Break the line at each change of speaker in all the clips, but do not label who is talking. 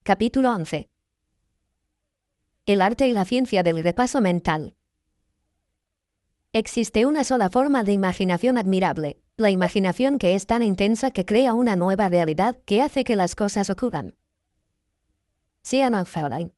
Capítulo 11. El arte y la ciencia del repaso mental. Existe una sola forma de imaginación admirable, la imaginación que es tan intensa que crea una nueva realidad que hace que las cosas ocurran. Sean Fräulein.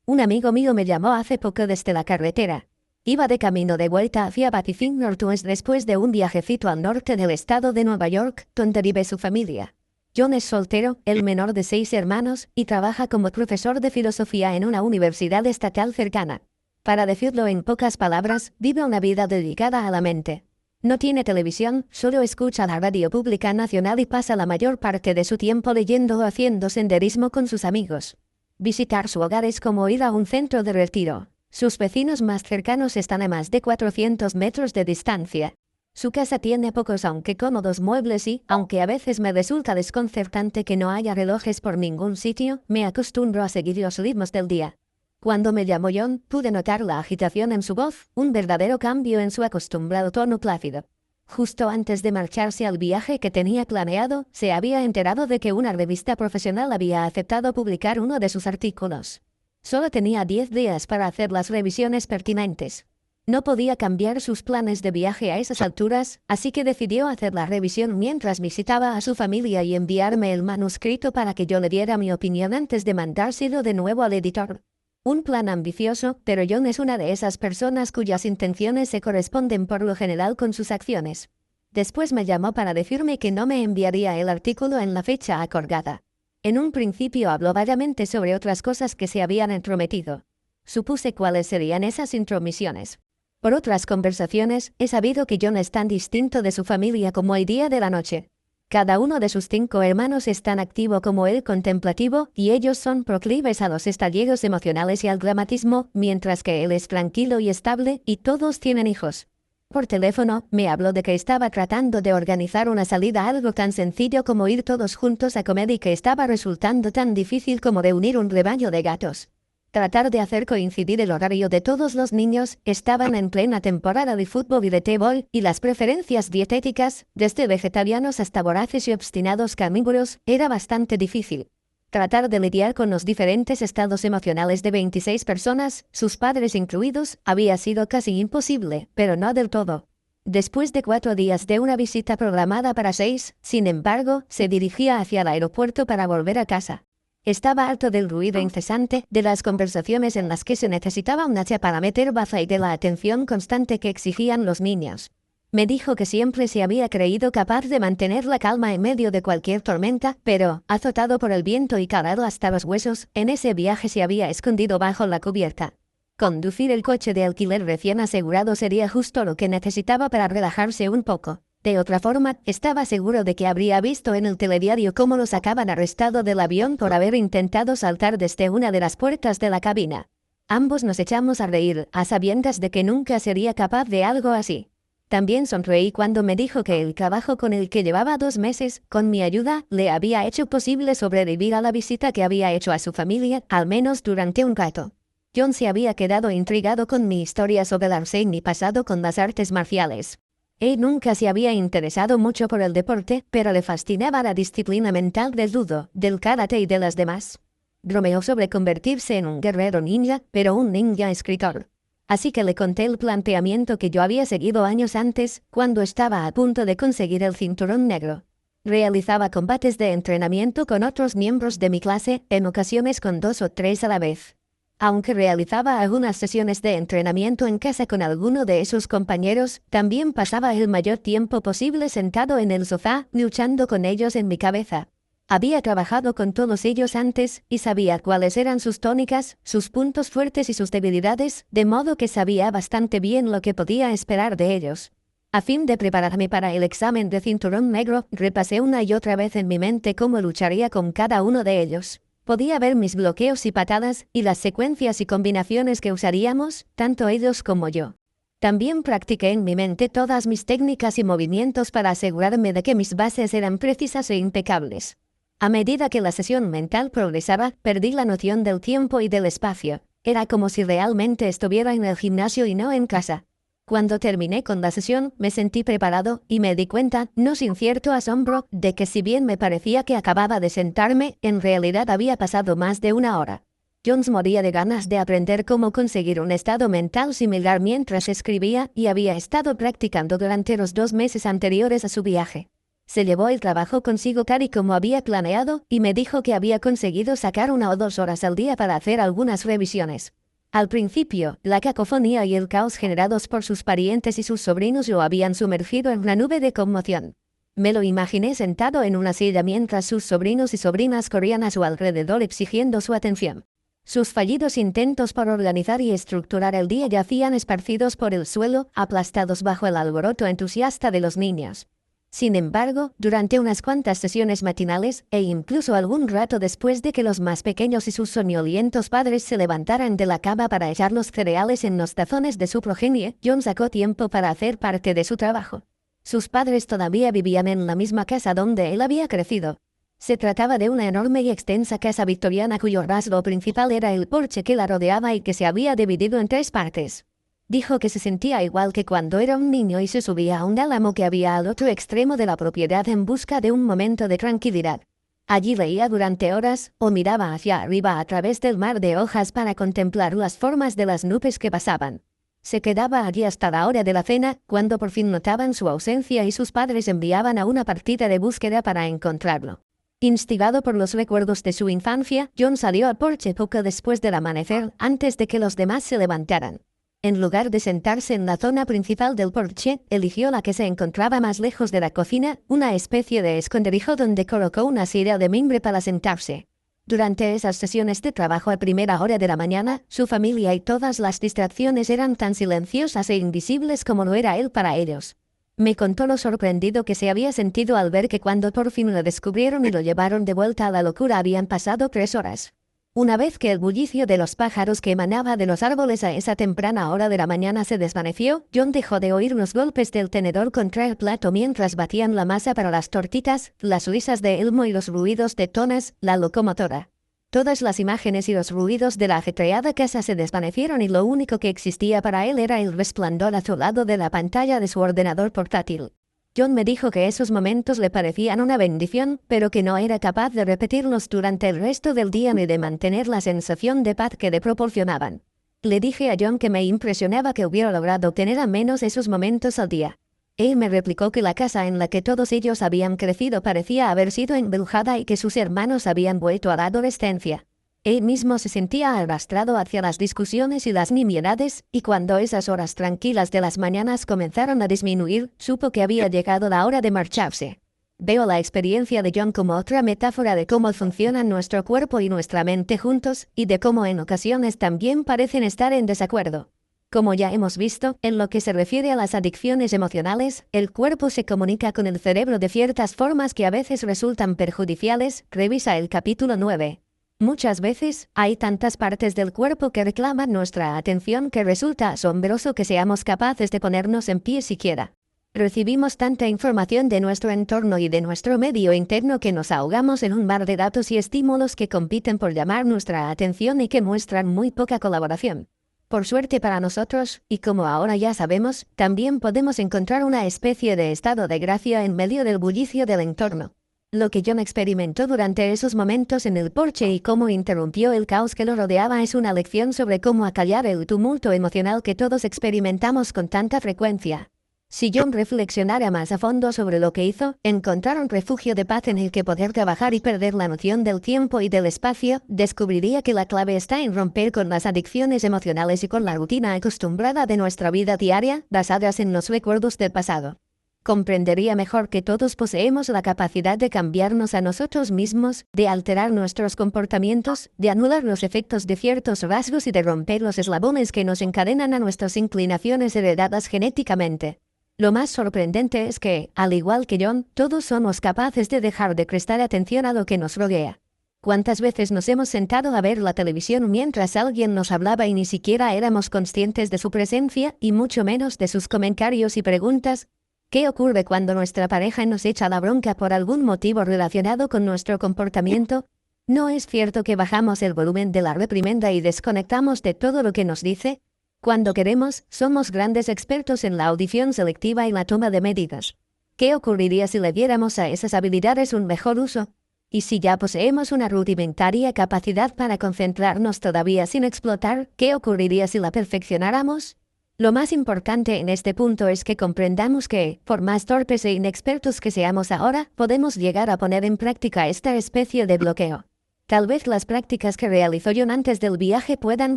Un amigo mío me llamó hace poco desde la carretera. Iba de camino de vuelta hacia Battlefield Northwest después de un viajecito al norte del estado de Nueva York, donde vive su familia. John es soltero, el menor de 6 hermanos, y trabaja como profesor de filosofía en una universidad estatal cercana. Para decirlo en pocas palabras, vive una vida dedicada a la mente. No tiene televisión, solo escucha la radio pública nacional y pasa la mayor parte de su tiempo leyendo o haciendo senderismo con sus amigos. Visitar su hogar es como ir a un centro de retiro. Sus vecinos más cercanos están a más de 400 metros de distancia. Su casa tiene pocos aunque cómodos muebles y, aunque a veces me resulta desconcertante que no haya relojes por ningún sitio, me acostumbro a seguir los ritmos del día. Cuando me llamó John, pude notar la agitación en su voz, un verdadero cambio en su acostumbrado tono plácido. Justo antes de marcharse al viaje que tenía planeado, se había enterado de que una revista profesional había aceptado publicar uno de sus artículos. Solo tenía 10 días para hacer las revisiones pertinentes. No podía cambiar sus planes de viaje a esas alturas, así que decidió hacer la revisión mientras visitaba a su familia y enviarme el manuscrito para que yo le diera mi opinión antes de mandárselo de nuevo al editor. Un plan ambicioso, pero John es una de esas personas cuyas intenciones se corresponden por lo general con sus acciones. Después me llamó para decirme que no me enviaría el artículo en la fecha acordada. En un principio habló vagamente sobre otras cosas que se habían entrometido. Supuse cuáles serían esas intromisiones. Por otras conversaciones, he sabido que John es tan distinto de su familia como el día de la noche. Cada uno de sus 5 hermanos es tan activo como él contemplativo, y ellos son proclives a los estallidos emocionales y al dramatismo, mientras que él es tranquilo y estable, y todos tienen hijos. Por teléfono, me habló de que estaba tratando de organizar una salida, algo tan sencillo como ir todos juntos a comer, y que estaba resultando tan difícil como de unir un rebaño de gatos. Tratar de hacer coincidir el horario de todos los niños, estaban en plena temporada de fútbol y de t-ball, y las preferencias dietéticas, desde vegetarianos hasta voraces y obstinados carnívoros, era bastante difícil. Tratar de lidiar con los diferentes estados emocionales de 26 personas, sus padres incluidos, había sido casi imposible, pero no del todo. Después de 4 días de una visita programada para 6, sin embargo, se dirigía hacia el aeropuerto para volver a casa. Estaba harto del ruido incesante, de las conversaciones en las que se necesitaba una chapa para meter baza y de la atención constante que exigían los niños. Me dijo que siempre se había creído capaz de mantener la calma en medio de cualquier tormenta, pero, azotado por el viento y calado hasta los huesos, en ese viaje se había escondido bajo la cubierta. Conducir el coche de alquiler recién asegurado sería justo lo que necesitaba para relajarse un poco. De otra forma, estaba seguro de que habría visto en el telediario cómo lo sacaban arrestado del avión por haber intentado saltar desde una de las puertas de la cabina. Ambos nos echamos a reír, a sabiendas de que nunca sería capaz de algo así. También sonreí cuando me dijo que el trabajo con el que llevaba 2 meses, con mi ayuda, le había hecho posible sobrevivir a la visita que había hecho a su familia, al menos durante un rato. John se había quedado intrigado con mi historia sobre el arte y mi pasado con las artes marciales. Él nunca se había interesado mucho por el deporte, pero le fascinaba la disciplina mental del judo, del karate y de las demás. Bromeó sobre convertirse en un guerrero ninja, pero un ninja escritor. Así que le conté el planteamiento que yo había seguido años antes, cuando estaba a punto de conseguir el cinturón negro. Realizaba combates de entrenamiento con otros miembros de mi clase, en ocasiones con 2 o 3 a la vez. Aunque realizaba algunas sesiones de entrenamiento en casa con alguno de esos compañeros, también pasaba el mayor tiempo posible sentado en el sofá, luchando con ellos en mi cabeza. Había trabajado con todos ellos antes, y sabía cuáles eran sus tónicas, sus puntos fuertes y sus debilidades, de modo que sabía bastante bien lo que podía esperar de ellos. A fin de prepararme para el examen de cinturón negro, repasé una y otra vez en mi mente cómo lucharía con cada uno de ellos. Podía ver mis bloqueos y patadas, y las secuencias y combinaciones que usaríamos, tanto ellos como yo. También practiqué en mi mente todas mis técnicas y movimientos para asegurarme de que mis bases eran precisas e impecables. A medida que la sesión mental progresaba, perdí la noción del tiempo y del espacio. Era como si realmente estuviera en el gimnasio y no en casa. Cuando terminé con la sesión, me sentí preparado y me di cuenta, no sin cierto asombro, de que si bien me parecía que acababa de sentarme, en realidad había pasado más de una hora. Jones moría de ganas de aprender cómo conseguir un estado mental similar mientras escribía y había estado practicando durante los 2 meses anteriores a su viaje. Se llevó el trabajo consigo tal y como había planeado y me dijo que había conseguido sacar 1 o 2 horas al día para hacer algunas revisiones. Al principio, la cacofonía y el caos generados por sus parientes y sus sobrinos lo habían sumergido en una nube de conmoción. Me lo imaginé sentado en una silla mientras sus sobrinos y sobrinas corrían a su alrededor exigiendo su atención. Sus fallidos intentos por organizar y estructurar el día yacían esparcidos por el suelo, aplastados bajo el alboroto entusiasta de los niños. Sin embargo, durante unas cuantas sesiones matinales, e incluso algún rato después de que los más pequeños y sus soñolientos padres se levantaran de la cama para echar los cereales en los tazones de su progenie, John sacó tiempo para hacer parte de su trabajo. Sus padres todavía vivían en la misma casa donde él había crecido. Se trataba de una enorme y extensa casa victoriana cuyo rasgo principal era el porche que la rodeaba y que se había dividido en 3 partes. Dijo que se sentía igual que cuando era un niño y se subía a un álamo que había al otro extremo de la propiedad en busca de un momento de tranquilidad. Allí leía durante horas o miraba hacia arriba a través del mar de hojas para contemplar las formas de las nubes que pasaban. Se quedaba allí hasta la hora de la cena, cuando por fin notaban su ausencia y sus padres enviaban a una partida de búsqueda para encontrarlo. Instigado por los recuerdos de su infancia, John salió al porche poco después del amanecer, antes de que los demás se levantaran. En lugar de sentarse en la zona principal del porche, eligió la que se encontraba más lejos de la cocina, una especie de esconderijo donde colocó una silla de mimbre para sentarse. Durante esas sesiones de trabajo a primera hora de la mañana, su familia y todas las distracciones eran tan silenciosas e invisibles como lo era él para ellos. Me contó lo sorprendido que se había sentido al ver que cuando por fin lo descubrieron y lo llevaron de vuelta a la locura habían pasado 3 horas. Una vez que el bullicio de los pájaros que emanaba de los árboles a esa temprana hora de la mañana se desvaneció, John dejó de oír los golpes del tenedor contra el plato mientras batían la masa para las tortitas, las risas de Elmo y los ruidos de Tonas, la locomotora. Todas las imágenes y los ruidos de la ajetreada casa se desvanecieron y lo único que existía para él era el resplandor azulado de la pantalla de su ordenador portátil. John me dijo que esos momentos le parecían una bendición, pero que no era capaz de repetirlos durante el resto del día ni de mantener la sensación de paz que le proporcionaban. Le dije a John que me impresionaba que hubiera logrado tener al menos esos momentos al día. Él me replicó que la casa en la que todos ellos habían crecido parecía haber sido embrujada y que sus hermanos habían vuelto a la adolescencia. Él mismo se sentía arrastrado hacia las discusiones y las nimiedades, y cuando esas horas tranquilas de las mañanas comenzaron a disminuir, supo que había llegado la hora de marcharse. Veo la experiencia de John como otra metáfora de cómo funcionan nuestro cuerpo y nuestra mente juntos, y de cómo en ocasiones también parecen estar en desacuerdo. Como ya hemos visto, en lo que se refiere a las adicciones emocionales, el cuerpo se comunica con el cerebro de ciertas formas que a veces resultan perjudiciales, revisa el capítulo 9. Muchas veces, hay tantas partes del cuerpo que reclaman nuestra atención que resulta asombroso que seamos capaces de ponernos en pie siquiera. Recibimos tanta información de nuestro entorno y de nuestro medio interno que nos ahogamos en un mar de datos y estímulos que compiten por llamar nuestra atención y que muestran muy poca colaboración. Por suerte para nosotros, y como ahora ya sabemos, también podemos encontrar una especie de estado de gracia en medio del bullicio del entorno. Lo que John experimentó durante esos momentos en el porche y cómo interrumpió el caos que lo rodeaba es una lección sobre cómo acallar el tumulto emocional que todos experimentamos con tanta frecuencia. Si John reflexionara más a fondo sobre lo que hizo, encontrar un refugio de paz en el que poder trabajar y perder la noción del tiempo y del espacio, descubriría que la clave está en romper con las adicciones emocionales y con la rutina acostumbrada de nuestra vida diaria, basadas en los recuerdos del pasado. Comprendería mejor que todos poseemos la capacidad de cambiarnos a nosotros mismos, de alterar nuestros comportamientos, de anular los efectos de ciertos rasgos y de romper los eslabones que nos encadenan a nuestras inclinaciones heredadas genéticamente. Lo más sorprendente es que, al igual que John, todos somos capaces de dejar de prestar atención a lo que nos rodea. ¿Cuántas veces nos hemos sentado a ver la televisión mientras alguien nos hablaba y ni siquiera éramos conscientes de su presencia y mucho menos de sus comentarios y preguntas? ¿Qué ocurre cuando nuestra pareja nos echa la bronca por algún motivo relacionado con nuestro comportamiento? ¿No es cierto que bajamos el volumen de la reprimenda y desconectamos de todo lo que nos dice? Cuando queremos, somos grandes expertos en la audición selectiva y la toma de medidas. ¿Qué ocurriría si le diéramos a esas habilidades un mejor uso? Y si ya poseemos una rudimentaria capacidad para concentrarnos todavía sin explotar, ¿qué ocurriría si la perfeccionáramos? Lo más importante en este punto es que comprendamos que, por más torpes e inexpertos que seamos ahora, podemos llegar a poner en práctica esta especie de bloqueo. Tal vez las prácticas que realizó John antes del viaje puedan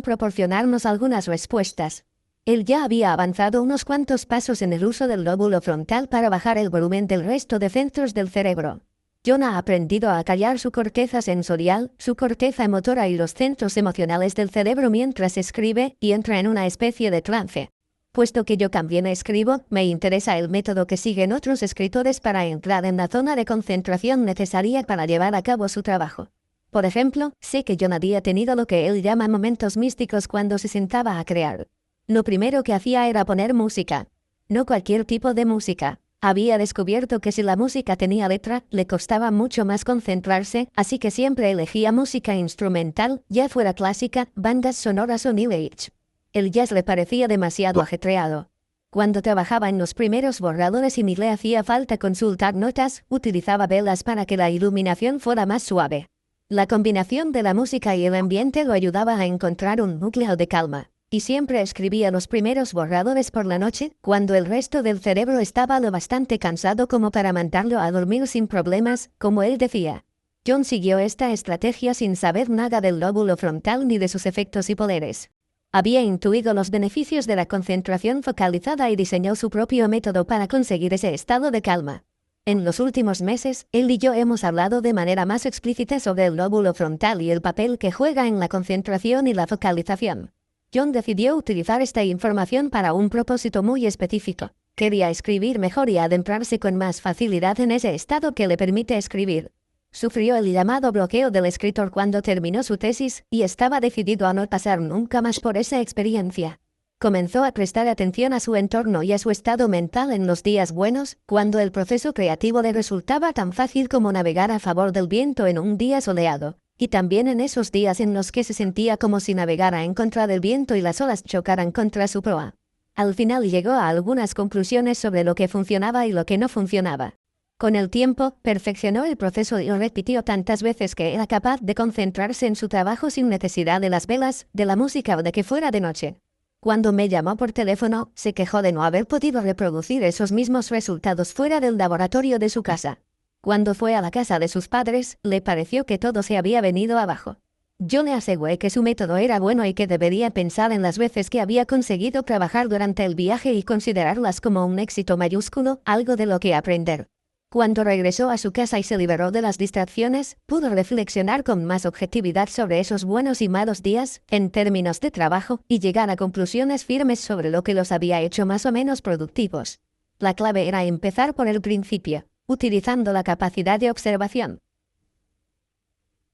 proporcionarnos algunas respuestas. Él ya había avanzado unos cuantos pasos en el uso del lóbulo frontal para bajar el volumen del resto de centros del cerebro. John ha aprendido a callar su corteza sensorial, su corteza motora y los centros emocionales del cerebro mientras escribe y entra en una especie de trance. Puesto que yo también escribo, me interesa el método que siguen otros escritores para entrar en la zona de concentración necesaria para llevar a cabo su trabajo. Por ejemplo, sé que John había tenido lo que él llama momentos místicos cuando se sentaba a crear. Lo primero que hacía era poner música. No cualquier tipo de música. Había descubierto que si la música tenía letra, le costaba mucho más concentrarse, así que siempre elegía música instrumental, ya fuera clásica, bandas sonoras o New Age. El jazz le parecía demasiado ajetreado. Cuando trabajaba en los primeros borradores y ni le hacía falta consultar notas, utilizaba velas para que la iluminación fuera más suave. La combinación de la música y el ambiente lo ayudaba a encontrar un núcleo de calma, y siempre escribía los primeros borradores por la noche, cuando el resto del cerebro estaba lo bastante cansado como para mandarlo a dormir sin problemas, como él decía. John siguió esta estrategia sin saber nada del lóbulo frontal ni de sus efectos y poderes. Había intuido los beneficios de la concentración focalizada y diseñó su propio método para conseguir ese estado de calma. En los últimos meses, él y yo hemos hablado de manera más explícita sobre el lóbulo frontal y el papel que juega en la concentración y la focalización. John decidió utilizar esta información para un propósito muy específico. Quería escribir mejor y adentrarse con más facilidad en ese estado que le permite escribir. Sufrió el llamado bloqueo del escritor cuando terminó su tesis y estaba decidido a no pasar nunca más por esa experiencia. Comenzó a prestar atención a su entorno y a su estado mental en los días buenos, cuando el proceso creativo le resultaba tan fácil como navegar a favor del viento en un día soleado, y también en esos días en los que se sentía como si navegara en contra del viento y las olas chocaran contra su proa. Al final llegó a algunas conclusiones sobre lo que funcionaba y lo que no funcionaba. Con el tiempo, perfeccionó el proceso y lo repitió tantas veces que era capaz de concentrarse en su trabajo sin necesidad de las velas, de la música o de que fuera de noche. Cuando me llamó por teléfono, se quejó de no haber podido reproducir esos mismos resultados fuera del laboratorio de su casa. Cuando fue a la casa de sus padres, le pareció que todo se había venido abajo. Yo le aseguré que su método era bueno y que debería pensar en las veces que había conseguido trabajar durante el viaje y considerarlas como un éxito mayúsculo, algo de lo que aprender. Cuando regresó a su casa y se liberó de las distracciones, pudo reflexionar con más objetividad sobre esos buenos y malos días, en términos de trabajo, y llegar a conclusiones firmes sobre lo que los había hecho más o menos productivos. La clave era empezar por el principio, utilizando la capacidad de observación.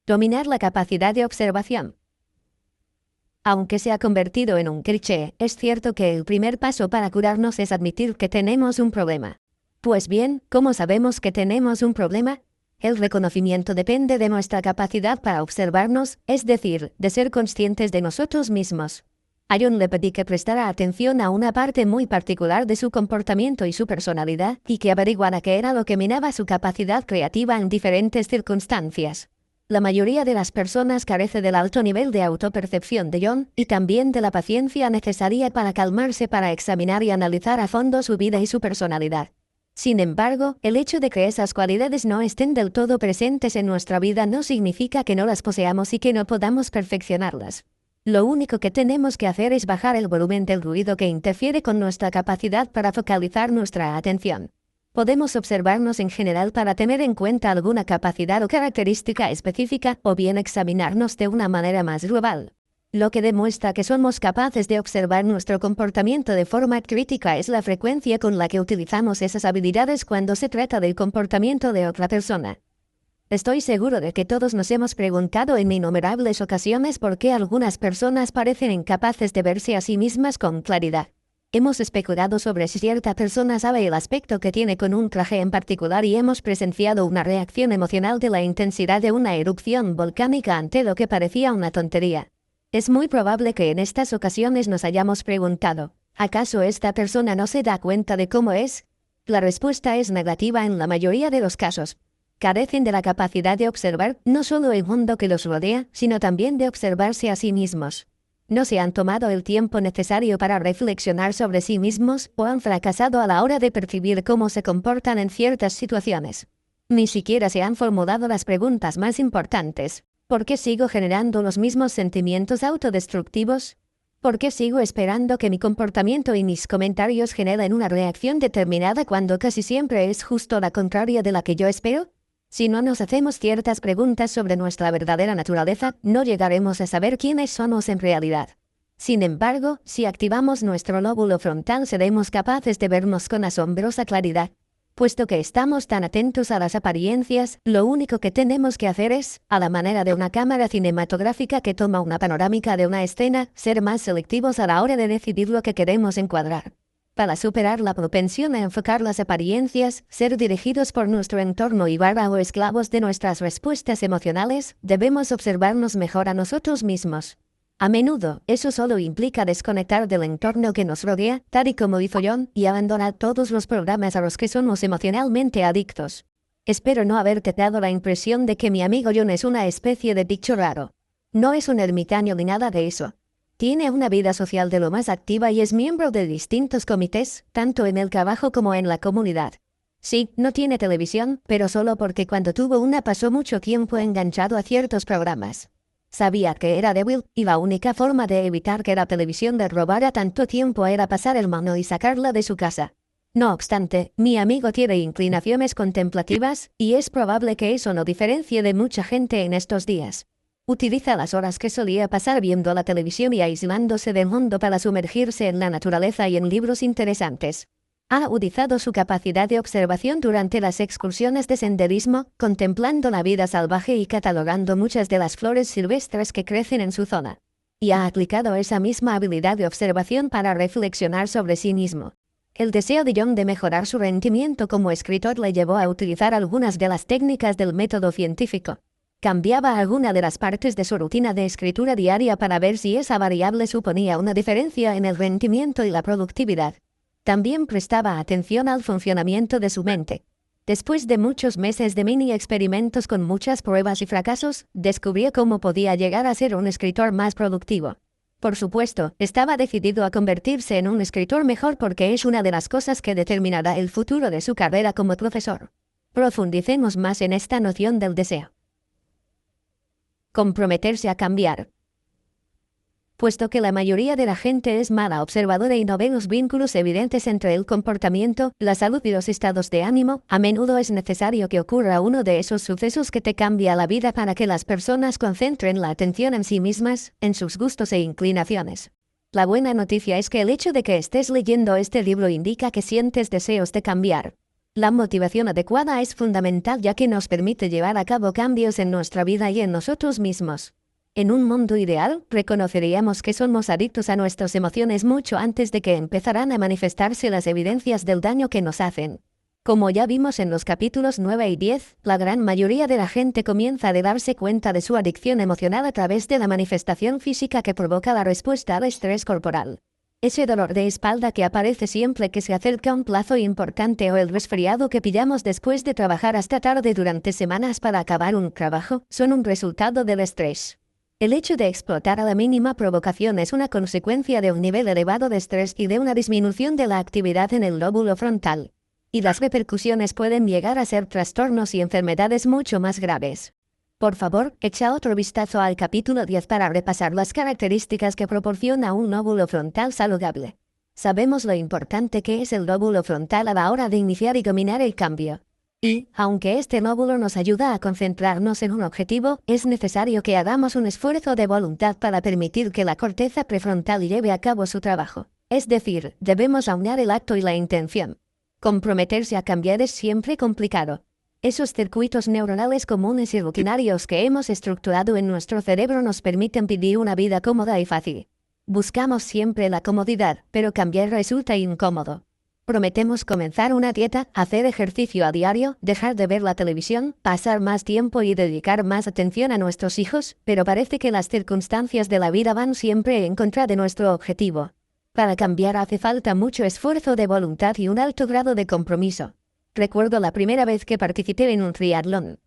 Dominar la capacidad de observación. Aunque se ha convertido en un cliché, es cierto que el primer paso para curarnos es admitir que tenemos un problema. Pues bien, ¿cómo sabemos que tenemos un problema? El reconocimiento depende de nuestra capacidad para observarnos, es decir, de ser conscientes de nosotros mismos. A John le pedí que prestara atención a una parte muy particular de su comportamiento y su personalidad, y que averiguara qué era lo que minaba su capacidad creativa en diferentes circunstancias. La mayoría de las personas carece del alto nivel de autopercepción de John, y también de la paciencia necesaria para calmarse para examinar y analizar a fondo su vida y su personalidad. Sin embargo, el hecho de que esas cualidades no estén del todo presentes en nuestra vida no significa que no las poseamos y que no podamos perfeccionarlas. Lo único que tenemos que hacer es bajar el volumen del ruido que interfiere con nuestra capacidad para focalizar nuestra atención. Podemos observarnos en general para tener en cuenta alguna capacidad o característica específica, o bien examinarnos de una manera más global. Lo que demuestra que somos capaces de observar nuestro comportamiento de forma crítica es la frecuencia con la que utilizamos esas habilidades cuando se trata del comportamiento de otra persona. Estoy seguro de que todos nos hemos preguntado en innumerables ocasiones por qué algunas personas parecen incapaces de verse a sí mismas con claridad. Hemos especulado sobre si cierta persona sabe el aspecto que tiene con un traje en particular y hemos presenciado una reacción emocional de la intensidad de una erupción volcánica ante lo que parecía una tontería. Es muy probable que en estas ocasiones nos hayamos preguntado, ¿acaso esta persona no se da cuenta de cómo es? La respuesta es negativa en la mayoría de los casos. Carecen de la capacidad de observar no solo el mundo que los rodea, sino también de observarse a sí mismos. No se han tomado el tiempo necesario para reflexionar sobre sí mismos o han fracasado a la hora de percibir cómo se comportan en ciertas situaciones. Ni siquiera se han formulado las preguntas más importantes. ¿Por qué sigo generando los mismos sentimientos autodestructivos? ¿Por qué sigo esperando que mi comportamiento y mis comentarios generen una reacción determinada cuando casi siempre es justo la contraria de la que yo espero? Si no nos hacemos ciertas preguntas sobre nuestra verdadera naturaleza, no llegaremos a saber quiénes somos en realidad. Sin embargo, si activamos nuestro lóbulo frontal, seremos capaces de vernos con asombrosa claridad. Puesto que estamos tan atentos a las apariencias, lo único que tenemos que hacer es, a la manera de una cámara cinematográfica que toma una panorámica de una escena, ser más selectivos a la hora de decidir lo que queremos encuadrar. Para superar la propensión a enfocar las apariencias, ser dirigidos por nuestro entorno y o esclavos de nuestras respuestas emocionales, debemos observarnos mejor a nosotros mismos. A menudo, eso solo implica desconectar del entorno que nos rodea, tal y como hizo John, y abandonar todos los programas a los que somos emocionalmente adictos. Espero no haberte dado la impresión de que mi amigo John es una especie de bicho raro. No es un ermitaño ni nada de eso. Tiene una vida social de lo más activa y es miembro de distintos comités, tanto en el trabajo como en la comunidad. Sí, no tiene televisión, pero solo porque cuando tuvo una pasó mucho tiempo enganchado a ciertos programas. Sabía que era débil, y la única forma de evitar que la televisión le robara tanto tiempo era pasar el mano y sacarla de su casa. No obstante, mi amigo tiene inclinaciones contemplativas, y es probable que eso no diferencie de mucha gente en estos días. Utiliza las horas que solía pasar viendo la televisión y aislándose del mundo para sumergirse en la naturaleza y en libros interesantes. Ha agudizado su capacidad de observación durante las excursiones de senderismo, contemplando la vida salvaje y catalogando muchas de las flores silvestres que crecen en su zona. Y ha aplicado esa misma habilidad de observación para reflexionar sobre sí mismo. El deseo de John de mejorar su rendimiento como escritor le llevó a utilizar algunas de las técnicas del método científico. Cambiaba alguna de las partes de su rutina de escritura diaria para ver si esa variable suponía una diferencia en el rendimiento y la productividad. También prestaba atención al funcionamiento de su mente. Después de muchos meses de mini experimentos con muchas pruebas y fracasos, descubrió cómo podía llegar a ser un escritor más productivo. Por supuesto, estaba decidido a convertirse en un escritor mejor porque es una de las cosas que determinará el futuro de su carrera como profesor. Profundicemos más en esta noción del deseo. Comprometerse a cambiar. Puesto que la mayoría de la gente es mala observadora y no ve los vínculos evidentes entre el comportamiento, la salud y los estados de ánimo, a menudo es necesario que ocurra uno de esos sucesos que te cambia la vida para que las personas concentren la atención en sí mismas, en sus gustos e inclinaciones. La buena noticia es que el hecho de que estés leyendo este libro indica que sientes deseos de cambiar. La motivación adecuada es fundamental ya que nos permite llevar a cabo cambios en nuestra vida y en nosotros mismos. En un mundo ideal, reconoceríamos que somos adictos a nuestras emociones mucho antes de que empezaran a manifestarse las evidencias del daño que nos hacen. Como ya vimos en los capítulos 9 y 10, la gran mayoría de la gente comienza a darse cuenta de su adicción emocional a través de la manifestación física que provoca la respuesta al estrés corporal. Ese dolor de espalda que aparece siempre que se acerca un plazo importante o el resfriado que pillamos después de trabajar hasta tarde durante semanas para acabar un trabajo, son un resultado del estrés. El hecho de explotar a la mínima provocación es una consecuencia de un nivel elevado de estrés y de una disminución de la actividad en el lóbulo frontal. Y las repercusiones pueden llegar a ser trastornos y enfermedades mucho más graves. Por favor, echa otro vistazo al capítulo 10 para repasar las características que proporciona un lóbulo frontal saludable. Sabemos lo importante que es el lóbulo frontal a la hora de iniciar y dominar el cambio. Y, aunque este lóbulo nos ayuda a concentrarnos en un objetivo, es necesario que hagamos un esfuerzo de voluntad para permitir que la corteza prefrontal lleve a cabo su trabajo. Es decir, debemos aunar el acto y la intención. Comprometerse a cambiar es siempre complicado. Esos circuitos neuronales comunes y rutinarios que hemos estructurado en nuestro cerebro nos permiten vivir una vida cómoda y fácil. Buscamos siempre la comodidad, pero cambiar resulta incómodo. Prometemos comenzar una dieta, hacer ejercicio a diario, dejar de ver la televisión, pasar más tiempo y dedicar más atención a nuestros hijos, pero parece que las circunstancias de la vida van siempre en contra de nuestro objetivo. Para cambiar hace falta mucho esfuerzo de voluntad y un alto grado de compromiso. Recuerdo la primera vez que participé en un triatlón.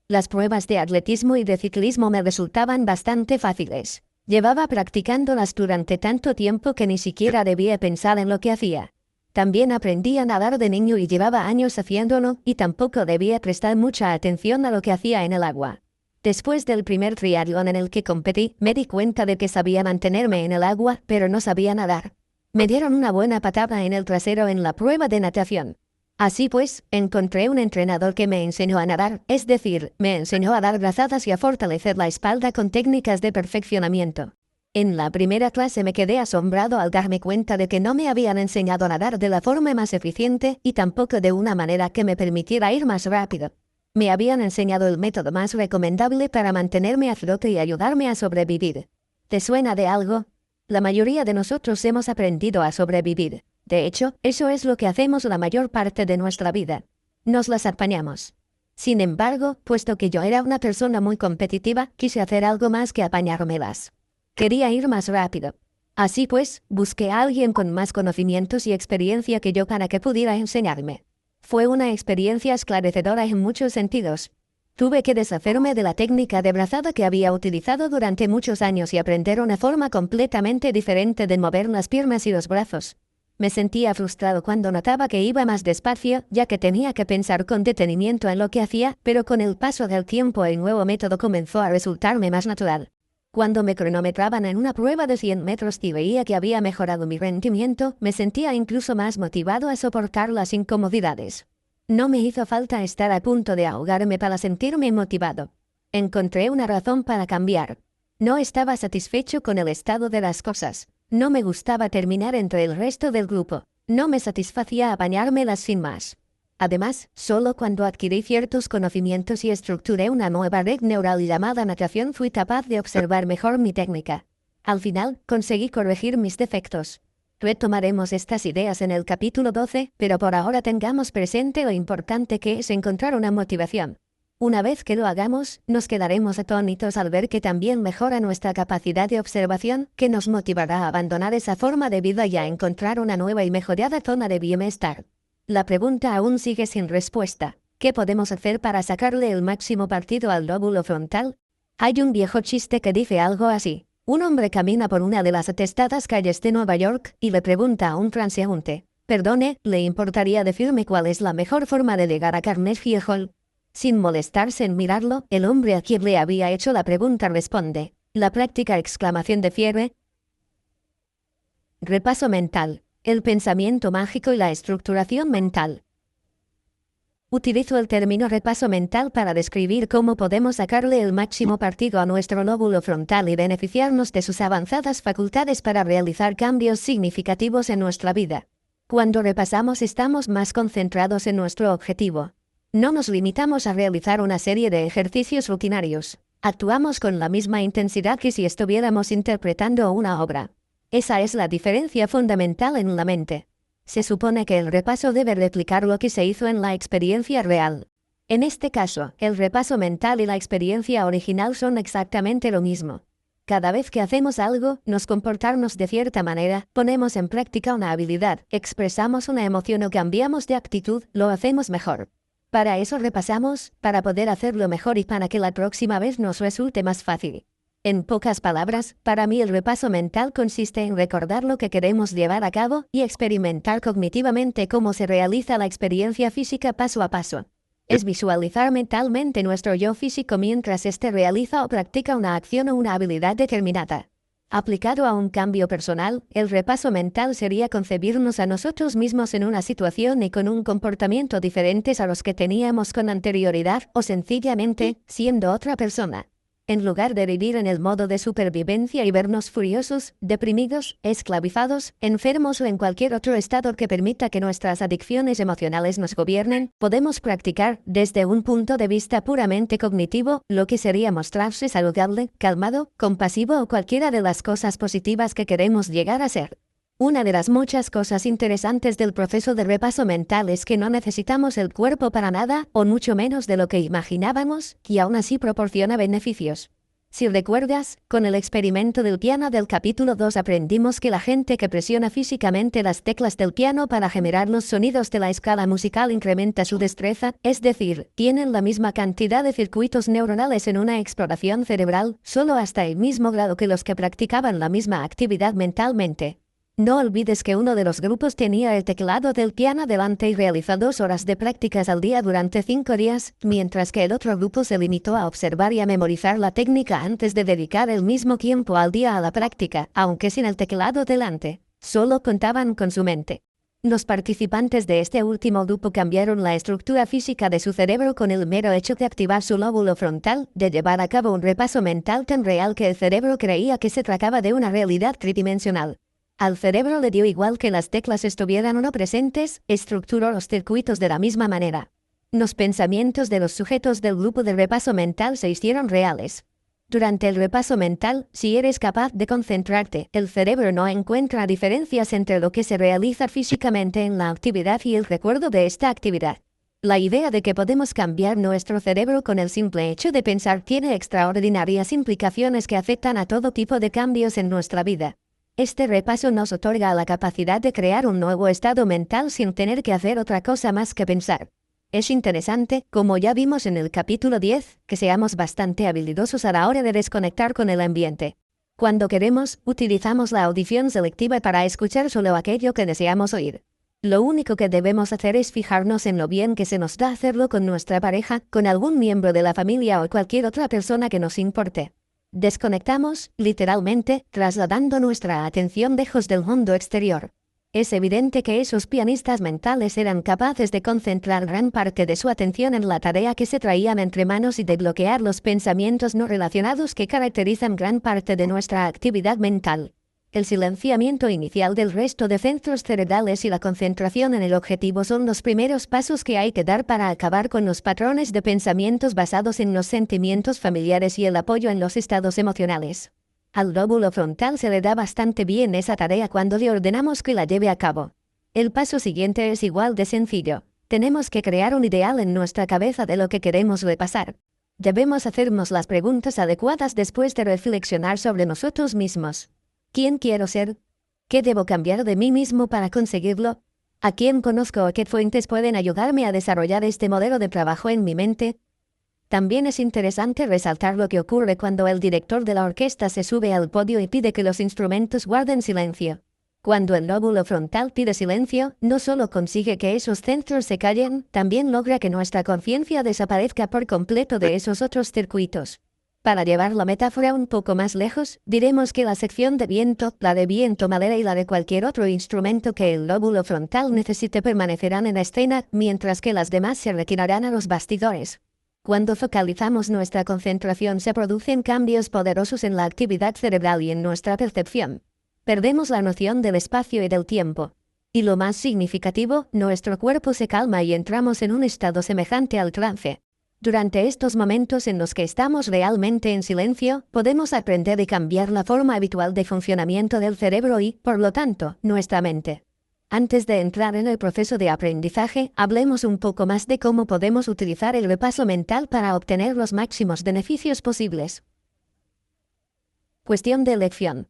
Las pruebas de atletismo y de ciclismo me resultaban bastante fáciles. Llevaba practicándolas durante tanto tiempo que ni siquiera debía pensar en lo que hacía. También aprendí a nadar de niño y llevaba años haciéndolo, y tampoco debía prestar mucha atención a lo que hacía en el agua. Después del primer triatlón en el que competí, me di cuenta de que sabía mantenerme en el agua, pero no sabía nadar. Me dieron una buena patada en el trasero en la prueba de natación. Así pues, encontré un entrenador que me enseñó a nadar, es decir, me enseñó a dar brazadas y a fortalecer la espalda con técnicas de perfeccionamiento. En la primera clase me quedé asombrado al darme cuenta de que no me habían enseñado a nadar de la forma más eficiente y tampoco de una manera que me permitiera ir más rápido. Me habían enseñado el método más recomendable para mantenerme a flote y ayudarme a sobrevivir. ¿Te suena de algo? La mayoría de nosotros hemos aprendido a sobrevivir. De hecho, eso es lo que hacemos la mayor parte de nuestra vida. Nos las apañamos. Sin embargo, puesto que yo era una persona muy competitiva, quise hacer algo más que apañármelas. Quería ir más rápido. Así pues, busqué a alguien con más conocimientos y experiencia que yo para que pudiera enseñarme. Fue una experiencia esclarecedora en muchos sentidos. Tuve que deshacerme de la técnica de brazada que había utilizado durante muchos años y aprender una forma completamente diferente de mover las piernas y los brazos. Me sentía frustrado cuando notaba que iba más despacio, ya que tenía que pensar con detenimiento en lo que hacía, pero con el paso del tiempo el nuevo método comenzó a resultarme más natural. Cuando me cronometraban en una prueba de 100 metros y veía que había mejorado mi rendimiento, me sentía incluso más motivado a soportar las incomodidades. No me hizo falta estar a punto de ahogarme para sentirme motivado. Encontré una razón para cambiar. No estaba satisfecho con el estado de las cosas. No me gustaba terminar entre el resto del grupo. No me satisfacía apañármelas sin más. Además, solo cuando adquirí ciertos conocimientos y estructuré una nueva red neural llamada natación fui capaz de observar mejor mi técnica. Al final, conseguí corregir mis defectos. Retomaremos estas ideas en el capítulo 12, pero por ahora tengamos presente lo importante que es encontrar una motivación. Una vez que lo hagamos, nos quedaremos atónitos al ver que también mejora nuestra capacidad de observación, que nos motivará a abandonar esa forma de vida y a encontrar una nueva y mejorada zona de bienestar. La pregunta aún sigue sin respuesta. ¿Qué podemos hacer para sacarle el máximo partido al lóbulo frontal? Hay un viejo chiste que dice algo así. Un hombre camina por una de las atestadas calles de Nueva York y le pregunta a un transeúnte: «Perdone, ¿le importaría decirme cuál es la mejor forma de llegar a Carnegie Hall?» Sin molestarse en mirarlo, el hombre a quien le había hecho la pregunta responde: «La práctica exclamación de cierre». Repaso mental. El pensamiento mágico y la estructuración mental. Utilizo el término repaso mental para describir cómo podemos sacarle el máximo partido a nuestro lóbulo frontal y beneficiarnos de sus avanzadas facultades para realizar cambios significativos en nuestra vida. Cuando repasamos estamos más concentrados en nuestro objetivo. No nos limitamos a realizar una serie de ejercicios rutinarios. Actuamos con la misma intensidad que si estuviéramos interpretando una obra. Esa es la diferencia fundamental en la mente. Se supone que el repaso debe replicar lo que se hizo en la experiencia real. En este caso, el repaso mental y la experiencia original son exactamente lo mismo. Cada vez que hacemos algo, nos comportamos de cierta manera, ponemos en práctica una habilidad, expresamos una emoción o cambiamos de actitud, lo hacemos mejor. Para eso repasamos, para poder hacerlo mejor y para que la próxima vez nos resulte más fácil. En pocas palabras, para mí el repaso mental consiste en recordar lo que queremos llevar a cabo y experimentar cognitivamente cómo se realiza la experiencia física paso a paso. Es visualizar mentalmente nuestro yo físico mientras éste realiza o practica una acción o una habilidad determinada. Aplicado a un cambio personal, el repaso mental sería concebirnos a nosotros mismos en una situación y con un comportamiento diferentes a los que teníamos con anterioridad o sencillamente siendo otra persona. En lugar de vivir en el modo de supervivencia y vernos furiosos, deprimidos, esclavizados, enfermos o en cualquier otro estado que permita que nuestras adicciones emocionales nos gobiernen, podemos practicar, desde un punto de vista puramente cognitivo, lo que sería mostrarse saludable, calmado, compasivo o cualquiera de las cosas positivas que queremos llegar a ser. Una de las muchas cosas interesantes del proceso de repaso mental es que no necesitamos el cuerpo para nada, o mucho menos de lo que imaginábamos, y aún así proporciona beneficios. Si recuerdas, con el experimento del piano del capítulo 2 aprendimos que la gente que presiona físicamente las teclas del piano para generar los sonidos de la escala musical incrementa su destreza, es decir, tienen la misma cantidad de circuitos neuronales en una exploración cerebral, solo hasta el mismo grado que los que practicaban la misma actividad mentalmente. No olvides que uno de los grupos tenía el teclado del piano delante y realizó 2 horas de prácticas al día durante 5 días, mientras que el otro grupo se limitó a observar y a memorizar la técnica antes de dedicar el mismo tiempo al día a la práctica, aunque sin el teclado delante. Solo contaban con su mente. Los participantes de este último grupo cambiaron la estructura física de su cerebro con el mero hecho de activar su lóbulo frontal, de llevar a cabo un repaso mental tan real que el cerebro creía que se trataba de una realidad tridimensional. Al cerebro le dio igual que las teclas estuvieran o no presentes, estructuró los circuitos de la misma manera. Los pensamientos de los sujetos del grupo de repaso mental se hicieron reales. Durante el repaso mental, si eres capaz de concentrarte, el cerebro no encuentra diferencias entre lo que se realiza físicamente en la actividad y el recuerdo de esta actividad. La idea de que podemos cambiar nuestro cerebro con el simple hecho de pensar tiene extraordinarias implicaciones que afectan a todo tipo de cambios en nuestra vida. Este repaso nos otorga la capacidad de crear un nuevo estado mental sin tener que hacer otra cosa más que pensar. Es interesante, como ya vimos en el capítulo 10, que seamos bastante habilidosos a la hora de desconectar con el ambiente. Cuando queremos, utilizamos la audición selectiva para escuchar solo aquello que deseamos oír. Lo único que debemos hacer es fijarnos en lo bien que se nos da hacerlo con nuestra pareja, con algún miembro de la familia o cualquier otra persona que nos importe. Desconectamos, literalmente, trasladando nuestra atención lejos del mundo exterior. Es evidente que esos pianistas mentales eran capaces de concentrar gran parte de su atención en la tarea que se traían entre manos y de bloquear los pensamientos no relacionados que caracterizan gran parte de nuestra actividad mental. El silenciamiento inicial del resto de centros cerebrales y la concentración en el objetivo son los primeros pasos que hay que dar para acabar con los patrones de pensamientos basados en los sentimientos familiares y el apoyo en los estados emocionales. Al lóbulo frontal se le da bastante bien esa tarea cuando le ordenamos que la lleve a cabo. El paso siguiente es igual de sencillo. Tenemos que crear un ideal en nuestra cabeza de lo que queremos repasar. Debemos hacernos las preguntas adecuadas después de reflexionar sobre nosotros mismos. ¿Quién quiero ser? ¿Qué debo cambiar de mí mismo para conseguirlo? ¿A quién conozco o qué fuentes pueden ayudarme a desarrollar este modelo de trabajo en mi mente? También es interesante resaltar lo que ocurre cuando el director de la orquesta se sube al podio y pide que los instrumentos guarden silencio. Cuando el lóbulo frontal pide silencio, no solo consigue que esos centros se callen, también logra que nuestra conciencia desaparezca por completo de esos otros circuitos. Para llevar la metáfora un poco más lejos, diremos que la sección de viento, la de viento madera y la de cualquier otro instrumento que el lóbulo frontal necesite permanecerán en escena, mientras que las demás se retirarán a los bastidores. Cuando focalizamos nuestra concentración se producen cambios poderosos en la actividad cerebral y en nuestra percepción. Perdemos la noción del espacio y del tiempo. Y lo más significativo, nuestro cuerpo se calma y entramos en un estado semejante al trance. Durante estos momentos en los que estamos realmente en silencio, podemos aprender y cambiar la forma habitual de funcionamiento del cerebro y, por lo tanto, nuestra mente. Antes de entrar en el proceso de aprendizaje, hablemos un poco más de cómo podemos utilizar el repaso mental para obtener los máximos beneficios posibles. Cuestión de elección.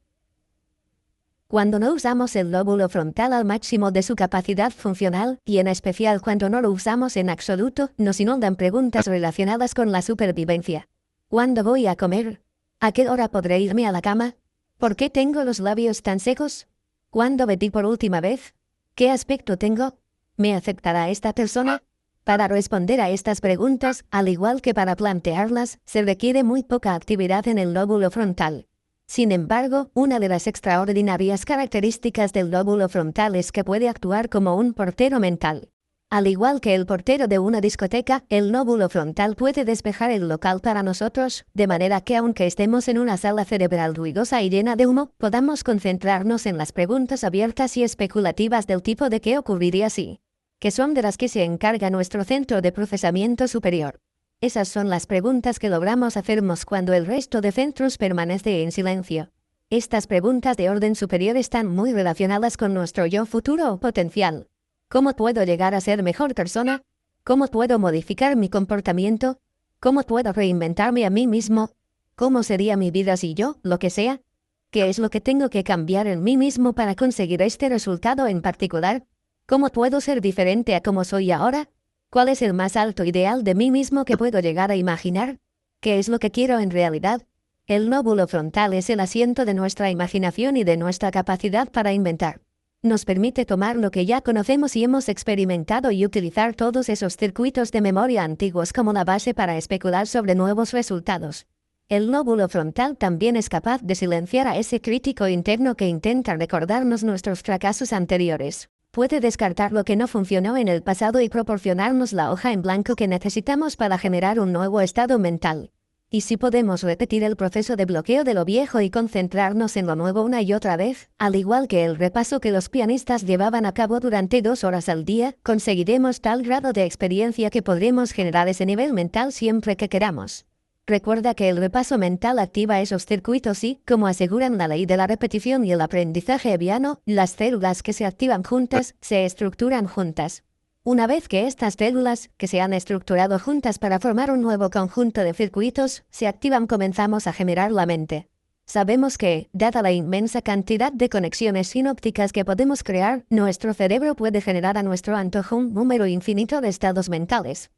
Cuando no usamos el lóbulo frontal al máximo de su capacidad funcional, y en especial cuando no lo usamos en absoluto, nos inundan preguntas relacionadas con la supervivencia. ¿Cuándo voy a comer? ¿A qué hora podré irme a la cama? ¿Por qué tengo los labios tan secos? ¿Cuándo bebí por última vez? ¿Qué aspecto tengo? ¿Me afectará esta persona? Para responder a estas preguntas, al igual que para plantearlas, se requiere muy poca actividad en el lóbulo frontal. Sin embargo, una de las extraordinarias características del lóbulo frontal es que puede actuar como un portero mental. Al igual que el portero de una discoteca, el lóbulo frontal puede despejar el local para nosotros, de manera que aunque estemos en una sala cerebral ruidosa y llena de humo, podamos concentrarnos en las preguntas abiertas y especulativas del tipo de qué ocurriría si, que son de las que se encarga nuestro centro de procesamiento superior. Esas son las preguntas que logramos hacernos cuando el resto de centros permanece en silencio. Estas preguntas de orden superior están muy relacionadas con nuestro yo futuro o potencial. ¿Cómo puedo llegar a ser mejor persona? ¿Cómo puedo modificar mi comportamiento? ¿Cómo puedo reinventarme a mí mismo? ¿Cómo sería mi vida si yo, lo que sea? ¿Qué es lo que tengo que cambiar en mí mismo para conseguir este resultado en particular? ¿Cómo puedo ser diferente a como soy ahora? ¿Cuál es el más alto ideal de mí mismo que puedo llegar a imaginar? ¿Qué es lo que quiero en realidad? El lóbulo frontal es el asiento de nuestra imaginación y de nuestra capacidad para inventar. Nos permite tomar lo que ya conocemos y hemos experimentado y utilizar todos esos circuitos de memoria antiguos como la base para especular sobre nuevos resultados. El lóbulo frontal también es capaz de silenciar a ese crítico interno que intenta recordarnos nuestros fracasos anteriores. Puede descartar lo que no funcionó en el pasado y proporcionarnos la hoja en blanco que necesitamos para generar un nuevo estado mental. Y si podemos repetir el proceso de bloqueo de lo viejo y concentrarnos en lo nuevo una y otra vez, al igual que el repaso que los pianistas llevaban a cabo durante 2 horas al día, conseguiremos tal grado de experiencia que podremos generar ese nivel mental siempre que queramos. Recuerda que el repaso mental activa esos circuitos y, como aseguran la ley de la repetición y el aprendizaje hebbiano, las células que se activan juntas, se estructuran juntas. Una vez que estas células, que se han estructurado juntas para formar un nuevo conjunto de circuitos, se activan, comenzamos a generar la mente. Sabemos que, dada la inmensa cantidad de conexiones sinópticas que podemos crear, nuestro cerebro puede generar a nuestro antojo un número infinito de estados mentales.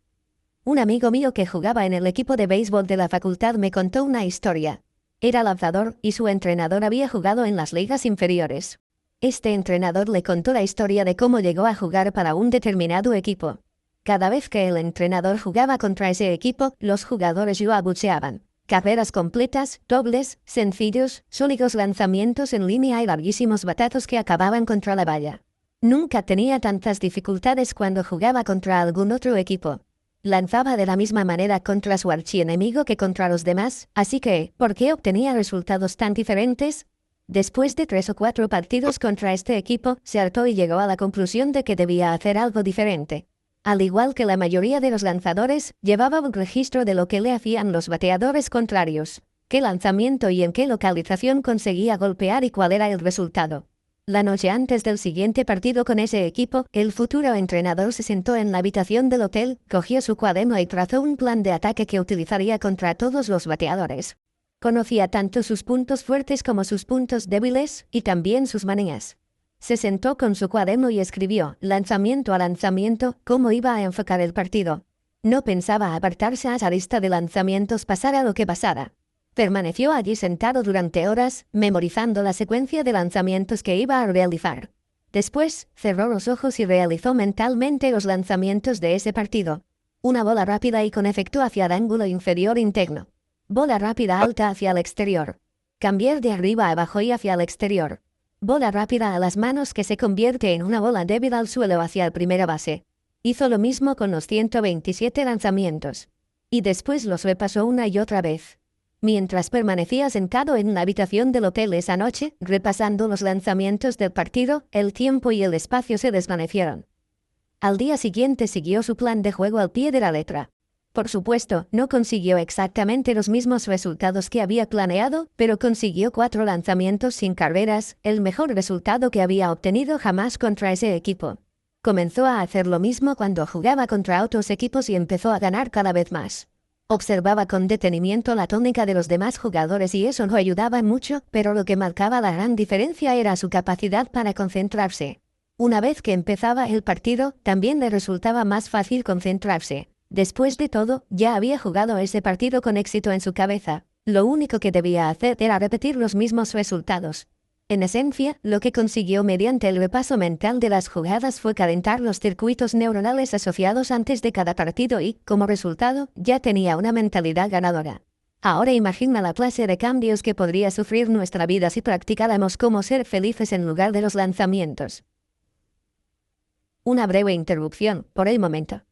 Un amigo mío que jugaba en el equipo de béisbol de la facultad me contó una historia. Era lanzador y su entrenador había jugado en las ligas inferiores. Este entrenador le contó la historia de cómo llegó a jugar para un determinado equipo. Cada vez que el entrenador jugaba contra ese equipo, los jugadores lo abucheaban. Carreras completas, dobles, sencillos, sólidos lanzamientos en línea y larguísimos batazos que acababan contra la valla. Nunca tenía tantas dificultades cuando jugaba contra algún otro equipo. Lanzaba de la misma manera contra su archienemigo que contra los demás, así que, ¿por qué obtenía resultados tan diferentes? Después de 3 o 4 partidos contra este equipo, se hartó y llegó a la conclusión de que debía hacer algo diferente. Al igual que la mayoría de los lanzadores, llevaba un registro de lo que le hacían los bateadores contrarios, qué lanzamiento y en qué localización conseguía golpear y cuál era el resultado. La noche antes del siguiente partido con ese equipo, el futuro entrenador se sentó en la habitación del hotel, cogió su cuaderno y trazó un plan de ataque que utilizaría contra todos los bateadores. Conocía tanto sus puntos fuertes como sus puntos débiles, y también sus manías. Se sentó con su cuaderno y escribió, lanzamiento a lanzamiento, cómo iba a enfocar el partido. No pensaba apartarse a esa lista de lanzamientos pasara lo que pasara. Permaneció allí sentado durante horas, memorizando la secuencia de lanzamientos que iba a realizar. Después, cerró los ojos y realizó mentalmente los lanzamientos de ese partido. Una bola rápida y con efecto hacia el ángulo inferior interno. Bola rápida alta hacia el exterior. Cambiar de arriba a abajo y hacia el exterior. Bola rápida a las manos que se convierte en una bola débil al suelo hacia el primera base. Hizo lo mismo con los 127 lanzamientos. Y después los repasó una y otra vez. Mientras permanecía sentado en la habitación del hotel esa noche, repasando los lanzamientos del partido, el tiempo y el espacio se desvanecieron. Al día siguiente siguió su plan de juego al pie de la letra. Por supuesto, no consiguió exactamente los mismos resultados que había planeado, pero consiguió 4 lanzamientos sin carreras, el mejor resultado que había obtenido jamás contra ese equipo. Comenzó a hacer lo mismo cuando jugaba contra otros equipos y empezó a ganar cada vez más. Observaba con detenimiento la tónica de los demás jugadores y eso no ayudaba mucho, pero lo que marcaba la gran diferencia era su capacidad para concentrarse. Una vez que empezaba el partido, también le resultaba más fácil concentrarse. Después de todo, ya había jugado ese partido con éxito en su cabeza. Lo único que debía hacer era repetir los mismos resultados. En esencia, lo que consiguió mediante el repaso mental de las jugadas fue calentar los circuitos neuronales asociados antes de cada partido y, como resultado, ya tenía una mentalidad ganadora. Ahora imagina la clase de cambios que podría sufrir nuestra vida si practicáramos cómo ser felices en lugar de los lanzamientos. Una breve interrupción, por el momento.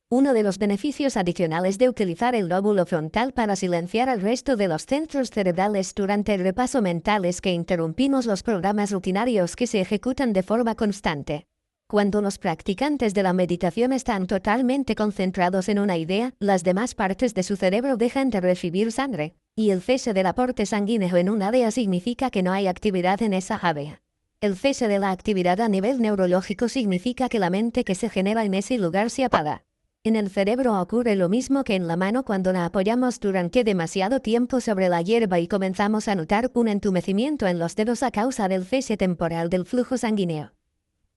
Uno de los beneficios adicionales de utilizar el lóbulo frontal para silenciar al resto de los centros cerebrales durante el repaso mental es que interrumpimos los programas rutinarios que se ejecutan de forma constante. Cuando los practicantes de la meditación están totalmente concentrados en una idea, las demás partes de su cerebro dejan de recibir sangre. Y el cese del aporte sanguíneo en un área significa que no hay actividad en esa área. El cese de la actividad a nivel neurológico significa que la mente que se genera en ese lugar se apaga. En el cerebro ocurre lo mismo que en la mano cuando la apoyamos durante demasiado tiempo sobre la hierba y comenzamos a notar un entumecimiento en los dedos a causa del cese temporal del flujo sanguíneo.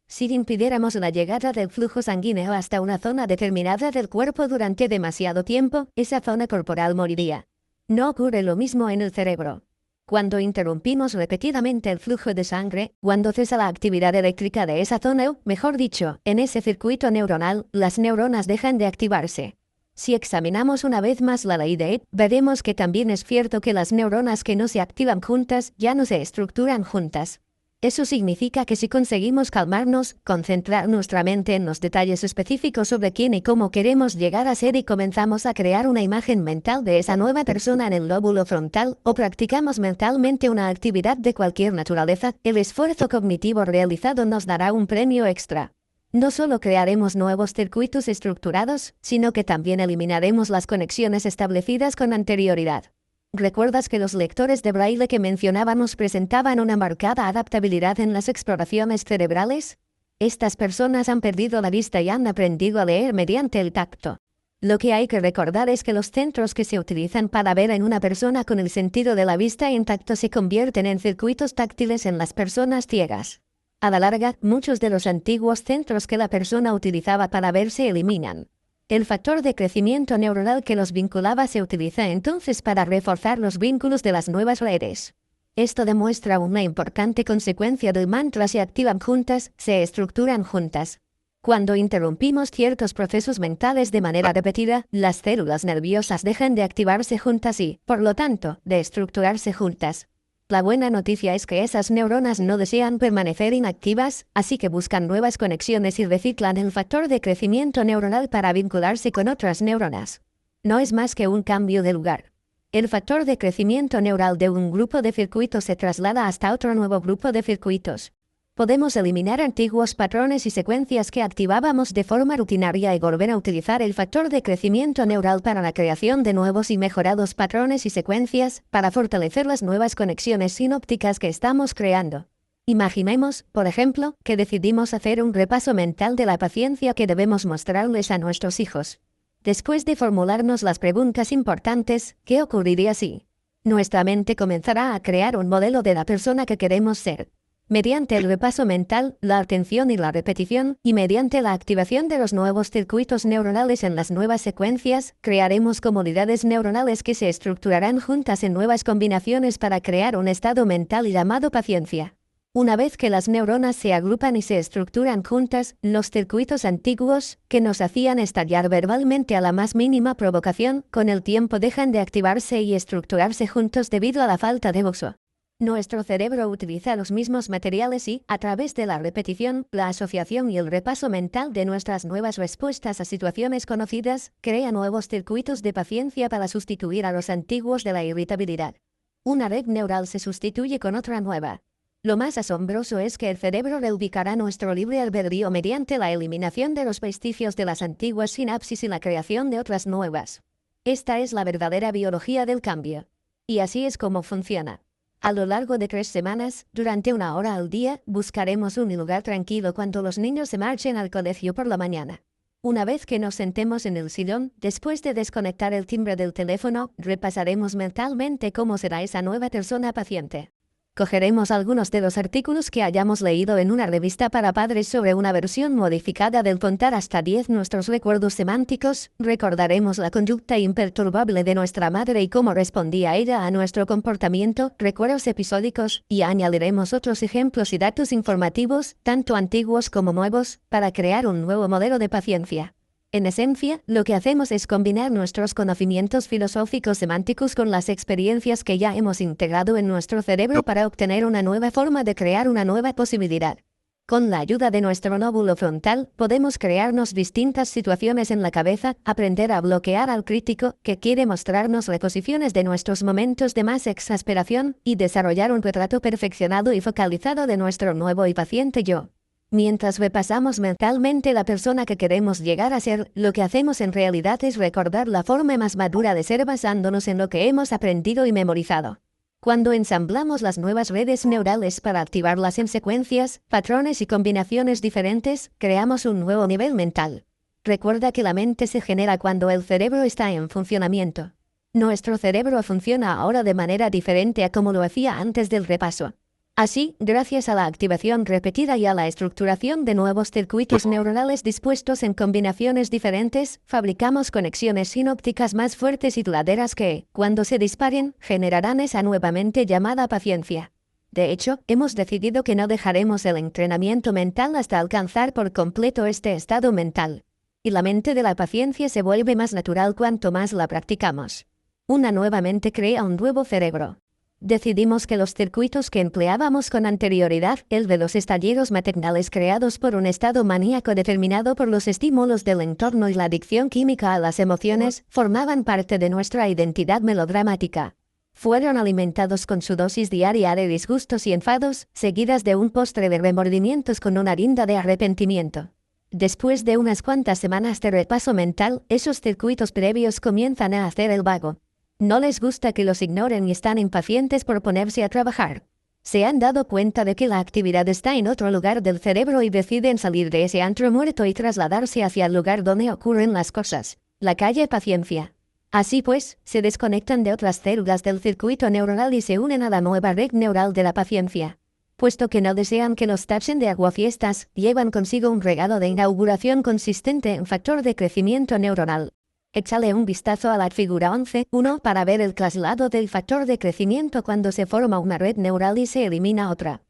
Si impidiéramos la llegada del flujo sanguíneo hasta una zona determinada del cuerpo durante demasiado tiempo, esa zona corporal moriría. No ocurre lo mismo en el cerebro. Cuando interrumpimos repetidamente el flujo de sangre, cuando cesa la actividad eléctrica de esa zona, mejor dicho, en ese circuito neuronal, las neuronas dejan de activarse. Si examinamos una vez más la ley de Ebb, veremos que también es cierto que las neuronas que no se activan juntas ya no se estructuran juntas. Eso significa que si conseguimos calmarnos, concentrar nuestra mente en los detalles específicos sobre quién y cómo queremos llegar a ser y comenzamos a crear una imagen mental de esa nueva persona en el lóbulo frontal, o practicamos mentalmente una actividad de cualquier naturaleza, el esfuerzo cognitivo realizado nos dará un premio extra. No solo crearemos nuevos circuitos estructurados, sino que también eliminaremos las conexiones establecidas con anterioridad. ¿Recuerdas que los lectores de braille que mencionábamos presentaban una marcada adaptabilidad en las exploraciones cerebrales? Estas personas han perdido la vista y han aprendido a leer mediante el tacto. Lo que hay que recordar es que los centros que se utilizan para ver en una persona con el sentido de la vista intacto se convierten en circuitos táctiles en las personas ciegas. A la larga, muchos de los antiguos centros que la persona utilizaba para ver se eliminan. El factor de crecimiento neuronal que los vinculaba se utiliza entonces para reforzar los vínculos de las nuevas redes. Esto demuestra una importante consecuencia del mantra: se activan juntas, se estructuran juntas. Cuando interrumpimos ciertos procesos mentales de manera repetida, las células nerviosas dejan de activarse juntas y, por lo tanto, de estructurarse juntas. La buena noticia es que esas neuronas no desean permanecer inactivas, así que buscan nuevas conexiones y reciclan el factor de crecimiento neuronal para vincularse con otras neuronas. No es más que un cambio de lugar. El factor de crecimiento neural de un grupo de circuitos se traslada hasta otro nuevo grupo de circuitos. Podemos eliminar antiguos patrones y secuencias que activábamos de forma rutinaria y volver a utilizar el factor de crecimiento neural para la creación de nuevos y mejorados patrones y secuencias, para fortalecer las nuevas conexiones sinápticas que estamos creando. Imaginemos, por ejemplo, que decidimos hacer un repaso mental de la paciencia que debemos mostrarles a nuestros hijos. Después de formularnos las preguntas importantes, ¿qué ocurriría si? Nuestra mente comenzará a crear un modelo de la persona que queremos ser. Mediante el repaso mental, la atención y la repetición, y mediante la activación de los nuevos circuitos neuronales en las nuevas secuencias, crearemos comunidades neuronales que se estructurarán juntas en nuevas combinaciones para crear un estado mental llamado paciencia. Una vez que las neuronas se agrupan y se estructuran juntas, los circuitos antiguos, que nos hacían estallar verbalmente a la más mínima provocación, con el tiempo dejan de activarse y estructurarse juntos debido a la falta de uso. Nuestro cerebro utiliza los mismos materiales y, a través de la repetición, la asociación y el repaso mental de nuestras nuevas respuestas a situaciones conocidas, crea nuevos circuitos de paciencia para sustituir a los antiguos de la irritabilidad. Una red neural se sustituye con otra nueva. Lo más asombroso es que el cerebro reubicará nuestro libre albedrío mediante la eliminación de los vestigios de las antiguas sinapsis y la creación de otras nuevas. Esta es la verdadera biología del cambio. Y así es como funciona. A lo largo de 3 semanas, durante 1 hora al día, buscaremos un lugar tranquilo cuando los niños se marchen al colegio por la mañana. Una vez que nos sentemos en el sillón, después de desconectar el timbre del teléfono, repasaremos mentalmente cómo será esa nueva persona paciente. Cogeremos algunos de los artículos que hayamos leído en una revista para padres sobre una versión modificada del contar hasta 10 nuestros recuerdos semánticos, recordaremos la conducta imperturbable de nuestra madre y cómo respondía ella a nuestro comportamiento, recuerdos episódicos, y añadiremos otros ejemplos y datos informativos, tanto antiguos como nuevos, para crear un nuevo modelo de paciencia. En esencia, lo que hacemos es combinar nuestros conocimientos filosóficos semánticos con las experiencias que ya hemos integrado en nuestro cerebro para obtener una nueva forma de crear una nueva posibilidad. Con la ayuda de nuestro lóbulo frontal, podemos crearnos distintas situaciones en la cabeza, aprender a bloquear al crítico que quiere mostrarnos reposiciones de nuestros momentos de más exasperación y desarrollar un retrato perfeccionado y focalizado de nuestro nuevo y paciente yo. Mientras repasamos mentalmente la persona que queremos llegar a ser, lo que hacemos en realidad es recordar la forma más madura de ser basándonos en lo que hemos aprendido y memorizado. Cuando ensamblamos las nuevas redes neurales para activarlas en secuencias, patrones y combinaciones diferentes, creamos un nuevo nivel mental. Recuerda que la mente se genera cuando el cerebro está en funcionamiento. Nuestro cerebro funciona ahora de manera diferente a como lo hacía antes del repaso. Así, gracias a la activación repetida y a la estructuración de nuevos circuitos neuronales dispuestos en combinaciones diferentes, fabricamos conexiones sinópticas más fuertes y duraderas que, cuando se disparen, generarán esa nuevamente llamada paciencia. De hecho, hemos decidido que no dejaremos el entrenamiento mental hasta alcanzar por completo este estado mental. Y la mente de la paciencia se vuelve más natural cuanto más la practicamos. Una nueva mente crea un nuevo cerebro. Decidimos que los circuitos que empleábamos con anterioridad, el de los estallidos maternales creados por un estado maníaco determinado por los estímulos del entorno y la adicción química a las emociones, formaban parte de nuestra identidad melodramática. Fueron alimentados con su dosis diaria de disgustos y enfados, seguidas de un postre de remordimientos con una guinda de arrepentimiento. Después de unas cuantas semanas de repaso mental, esos circuitos previos comienzan a hacer el vago. No les gusta que los ignoren y están impacientes por ponerse a trabajar. Se han dado cuenta de que la actividad está en otro lugar del cerebro y deciden salir de ese antro muerto y trasladarse hacia el lugar donde ocurren las cosas, la calle Paciencia. Así pues, se desconectan de otras células del circuito neuronal y se unen a la nueva red neural de la paciencia. Puesto que no desean que los tachen de aguafiestas, llevan consigo un regalo de inauguración consistente en factor de crecimiento neuronal. Échale un vistazo a la figura 11.1 para ver el traslado del factor de crecimiento cuando se forma una red neural y se elimina otra.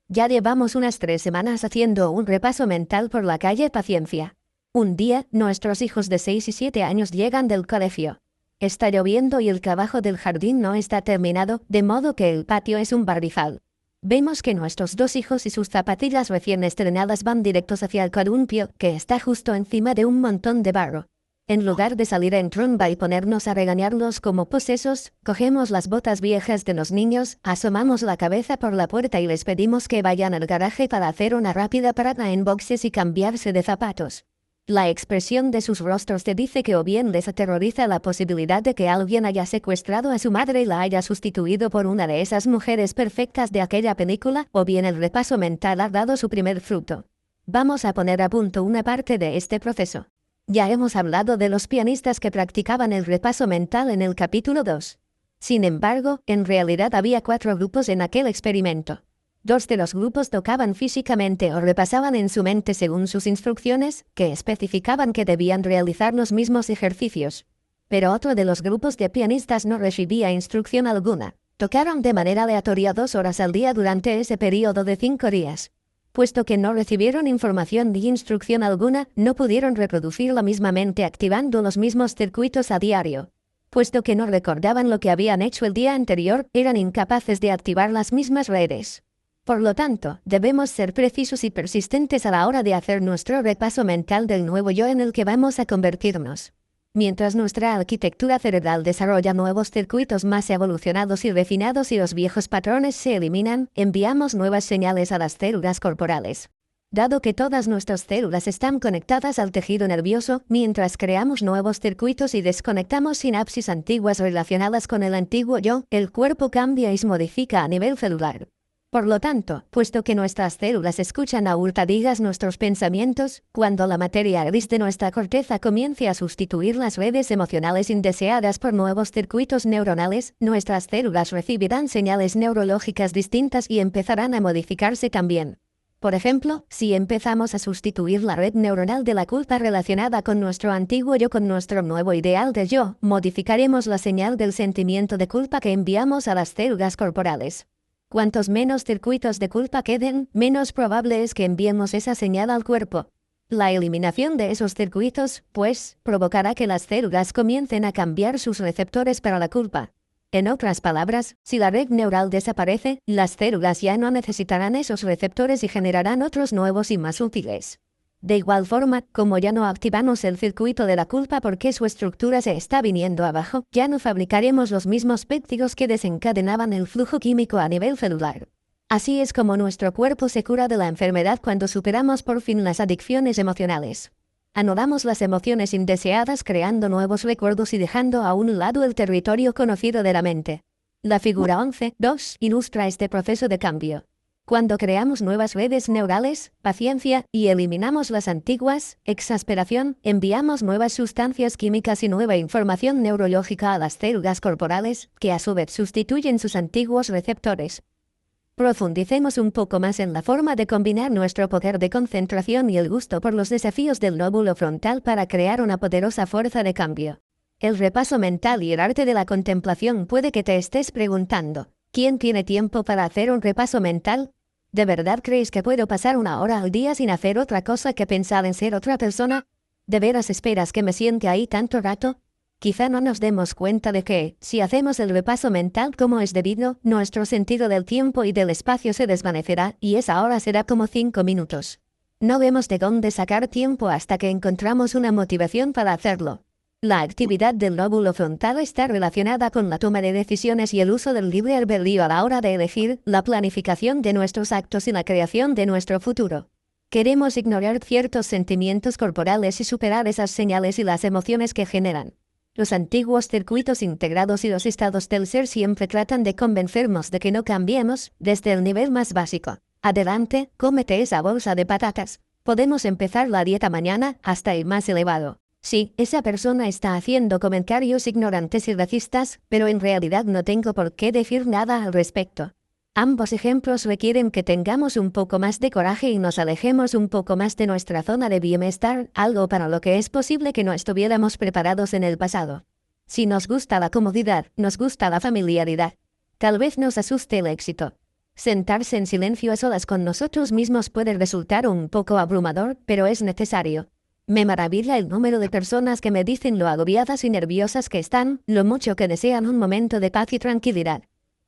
Ya llevamos unas 3 semanas haciendo un repaso mental por la calle Paciencia. Un día, nuestros hijos de 6 y 7 años llegan del colegio. Está lloviendo y el trabajo del jardín no está terminado, de modo que el patio es un barrizal. Vemos que nuestros 2 hijos y sus zapatillas recién estrenadas van directos hacia el columpio, que está justo encima de un montón de barro. En lugar de salir en tromba y ponernos a regañarlos como posesos, cogemos las botas viejas de los niños, asomamos la cabeza por la puerta y les pedimos que vayan al garaje para hacer una rápida parada en boxes y cambiarse de zapatos. La expresión de sus rostros te dice que o bien les aterroriza la posibilidad de que alguien haya secuestrado a su madre y la haya sustituido por una de esas mujeres perfectas de aquella película, o bien el repaso mental ha dado su primer fruto. Vamos a poner a punto una parte de este proceso. Ya hemos hablado de los pianistas que practicaban el repaso mental en el capítulo 2. Sin embargo, en realidad había 4 grupos en aquel experimento. 2 de los grupos tocaban físicamente o repasaban en su mente según sus instrucciones, que especificaban que debían realizar los mismos ejercicios. Pero otro de los grupos de pianistas no recibía instrucción alguna. Tocaron de manera aleatoria 2 horas al día durante ese periodo de 5 días. Puesto que no recibieron información ni instrucción alguna, no pudieron reproducir la misma mente activando los mismos circuitos a diario. Puesto que no recordaban lo que habían hecho el día anterior, eran incapaces de activar las mismas redes. Por lo tanto, debemos ser precisos y persistentes a la hora de hacer nuestro repaso mental del nuevo yo en el que vamos a convertirnos. Mientras nuestra arquitectura cerebral desarrolla nuevos circuitos más evolucionados y refinados y los viejos patrones se eliminan, enviamos nuevas señales a las células corporales. Dado que todas nuestras células están conectadas al tejido nervioso, mientras creamos nuevos circuitos y desconectamos sinapsis antiguas relacionadas con el antiguo yo, el cuerpo cambia y se modifica a nivel celular. Por lo tanto, puesto que nuestras células escuchan a hurtadillas nuestros pensamientos, cuando la materia gris de nuestra corteza comience a sustituir las redes emocionales indeseadas por nuevos circuitos neuronales, nuestras células recibirán señales neurológicas distintas y empezarán a modificarse también. Por ejemplo, si empezamos a sustituir la red neuronal de la culpa relacionada con nuestro antiguo yo con nuestro nuevo ideal de yo, modificaremos la señal del sentimiento de culpa que enviamos a las células corporales. Cuantos menos circuitos de culpa queden, menos probable es que enviemos esa señal al cuerpo. La eliminación de esos circuitos, pues, provocará que las células comiencen a cambiar sus receptores para la culpa. En otras palabras, si la red neural desaparece, las células ya no necesitarán esos receptores y generarán otros nuevos y más útiles. De igual forma, como ya no activamos el circuito de la culpa porque su estructura se está viniendo abajo, ya no fabricaremos los mismos péptidos que desencadenaban el flujo químico a nivel celular. Así es como nuestro cuerpo se cura de la enfermedad cuando superamos por fin las adicciones emocionales. Anulamos las emociones indeseadas creando nuevos recuerdos y dejando a un lado el territorio conocido de la mente. La figura 11.2 ilustra este proceso de cambio. Cuando creamos nuevas redes neurales, paciencia, y eliminamos las antiguas, exasperación, enviamos nuevas sustancias químicas y nueva información neurológica a las células corporales, que a su vez sustituyen sus antiguos receptores. Profundicemos un poco más en la forma de combinar nuestro poder de concentración y el gusto por los desafíos del lóbulo frontal para crear una poderosa fuerza de cambio. El repaso mental y el arte de la contemplación. Puede que te estés preguntando, ¿quién tiene tiempo para hacer un repaso mental? ¿De verdad crees que puedo pasar 1 hora al día sin hacer otra cosa que pensar en ser otra persona? ¿De veras esperas que me siente ahí tanto rato? Quizá no nos demos cuenta de que, si hacemos el repaso mental como es debido, nuestro sentido del tiempo y del espacio se desvanecerá y esa hora será como 5 minutos. No vemos de dónde sacar tiempo hasta que encontramos una motivación para hacerlo. La actividad del lóbulo frontal está relacionada con la toma de decisiones y el uso del libre albedrío a la hora de elegir, la planificación de nuestros actos y la creación de nuestro futuro. Queremos ignorar ciertos sentimientos corporales y superar esas señales y las emociones que generan. Los antiguos circuitos integrados y los estados del ser siempre tratan de convencernos de que no cambiemos, desde el nivel más básico. Adelante, cómete esa bolsa de patatas. Podemos empezar la dieta mañana hasta el más elevado. Sí, esa persona está haciendo comentarios ignorantes y racistas, pero en realidad no tengo por qué decir nada al respecto. Ambos ejemplos requieren que tengamos un poco más de coraje y nos alejemos un poco más de nuestra zona de bienestar, algo para lo que es posible que no estuviéramos preparados en el pasado. Si nos gusta la comodidad, nos gusta la familiaridad. Tal vez nos asuste el éxito. Sentarse en silencio a solas con nosotros mismos puede resultar un poco abrumador, pero es necesario. Me maravilla el número de personas que me dicen lo agobiadas y nerviosas que están, lo mucho que desean un momento de paz y tranquilidad.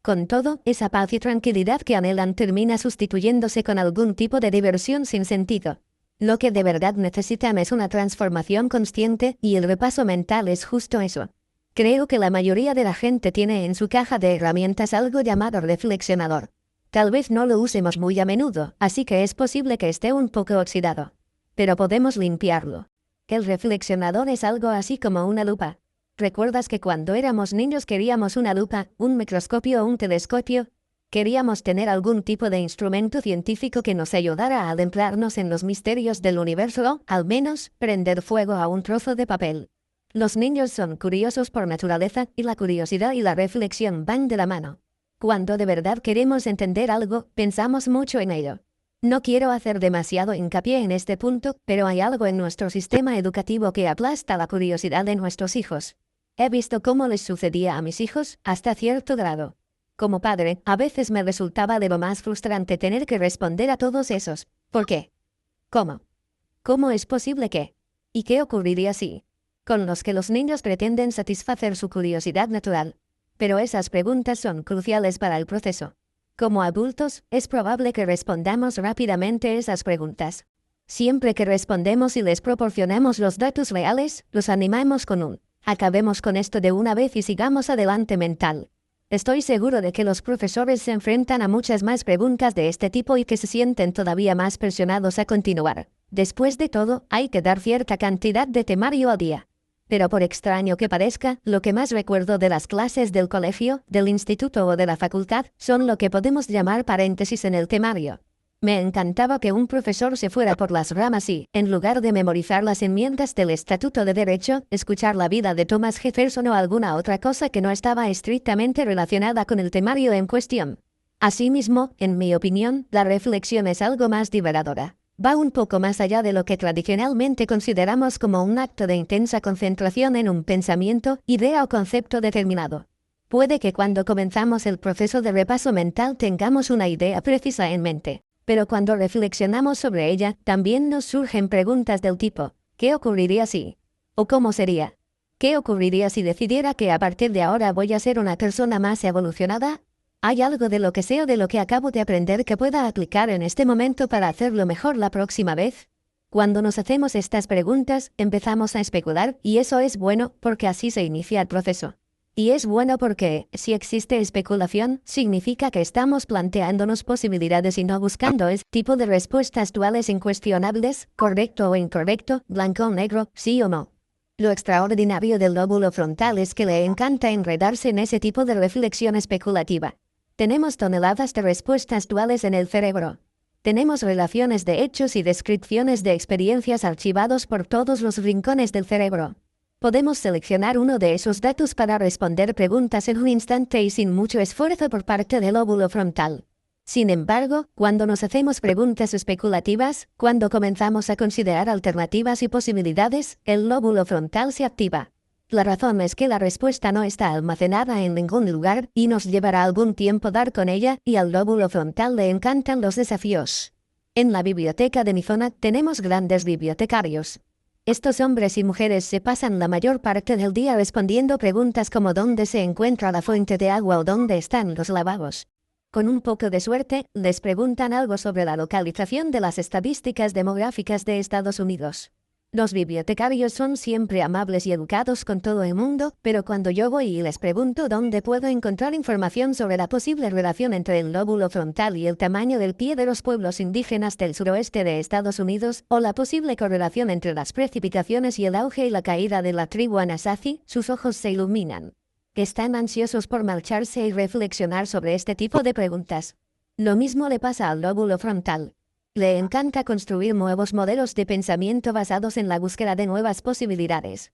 Con todo, esa paz y tranquilidad que anhelan termina sustituyéndose con algún tipo de diversión sin sentido. Lo que de verdad necesitan es una transformación consciente, y el repaso mental es justo eso. Creo que la mayoría de la gente tiene en su caja de herramientas algo llamado reflexionador. Tal vez no lo usemos muy a menudo, así que es posible que esté un poco oxidado. Pero podemos limpiarlo. El reflexionador es algo así como una lupa. ¿Recuerdas que cuando éramos niños queríamos una lupa, un microscopio o un telescopio? Queríamos tener algún tipo de instrumento científico que nos ayudara a adentrarnos en los misterios del universo o, al menos, prender fuego a un trozo de papel. Los niños son curiosos por naturaleza y la curiosidad y la reflexión van de la mano. Cuando de verdad queremos entender algo, pensamos mucho en ello. No quiero hacer demasiado hincapié en este punto, pero hay algo en nuestro sistema educativo que aplasta la curiosidad de nuestros hijos. He visto cómo les sucedía a mis hijos, hasta cierto grado. Como padre, a veces me resultaba de lo más frustrante tener que responder a todos esos ¿por qué? ¿Cómo? ¿Cómo es posible que? ¿Y qué ocurriría si? Con los que los niños pretenden satisfacer su curiosidad natural. Pero esas preguntas son cruciales para el proceso. Como adultos, es probable que respondamos rápidamente esas preguntas. Siempre que respondemos y les proporcionamos los datos reales, los animamos con un acabemos con esto de una vez y sigamos adelante mental. Estoy seguro de que los profesores se enfrentan a muchas más preguntas de este tipo y que se sienten todavía más presionados a continuar. Después de todo, hay que dar cierta cantidad de temario al día. Pero por extraño que parezca, lo que más recuerdo de las clases del colegio, del instituto o de la facultad son lo que podemos llamar paréntesis en el temario. Me encantaba que un profesor se fuera por las ramas y, en lugar de memorizar las enmiendas del Estatuto de Derecho, escuchar la vida de Thomas Jefferson o alguna otra cosa que no estaba estrictamente relacionada con el temario en cuestión. Asimismo, en mi opinión, la reflexión es algo más liberadora. Va un poco más allá de lo que tradicionalmente consideramos como un acto de intensa concentración en un pensamiento, idea o concepto determinado. Puede que cuando comenzamos el proceso de repaso mental tengamos una idea precisa en mente. Pero cuando reflexionamos sobre ella, también nos surgen preguntas del tipo, ¿qué ocurriría si? ¿O cómo sería? ¿Qué ocurriría si decidiera que a partir de ahora voy a ser una persona más evolucionada? ¿Hay algo de lo que sé o de lo que acabo de aprender que pueda aplicar en este momento para hacerlo mejor la próxima vez? Cuando nos hacemos estas preguntas, empezamos a especular, y eso es bueno, porque así se inicia el proceso. Y es bueno porque, si existe especulación, significa que estamos planteándonos posibilidades y no buscando ese tipo de respuestas duales incuestionables, correcto o incorrecto, blanco o negro, sí o no. Lo extraordinario del lóbulo frontal es que le encanta enredarse en ese tipo de reflexión especulativa. Tenemos toneladas de respuestas duales en el cerebro. Tenemos relaciones de hechos y descripciones de experiencias archivados por todos los rincones del cerebro. Podemos seleccionar uno de esos datos para responder preguntas en un instante y sin mucho esfuerzo por parte del lóbulo frontal. Sin embargo, cuando nos hacemos preguntas especulativas, cuando comenzamos a considerar alternativas y posibilidades, el lóbulo frontal se activa. La razón es que la respuesta no está almacenada en ningún lugar y nos llevará algún tiempo dar con ella, y al lóbulo frontal le encantan los desafíos. En la biblioteca de mi zona tenemos grandes bibliotecarios. Estos hombres y mujeres se pasan la mayor parte del día respondiendo preguntas como dónde se encuentra la fuente de agua o dónde están los lavabos. Con un poco de suerte, les preguntan algo sobre la localización de las estadísticas demográficas de Estados Unidos. Los bibliotecarios son siempre amables y educados con todo el mundo, pero cuando yo voy y les pregunto dónde puedo encontrar información sobre la posible relación entre el lóbulo frontal y el tamaño del pie de los pueblos indígenas del suroeste de Estados Unidos, o la posible correlación entre las precipitaciones y el auge y la caída de la tribu Anasazi, sus ojos se iluminan. Están ansiosos por marcharse y reflexionar sobre este tipo de preguntas. Lo mismo le pasa al lóbulo frontal. Le encanta construir nuevos modelos de pensamiento basados en la búsqueda de nuevas posibilidades.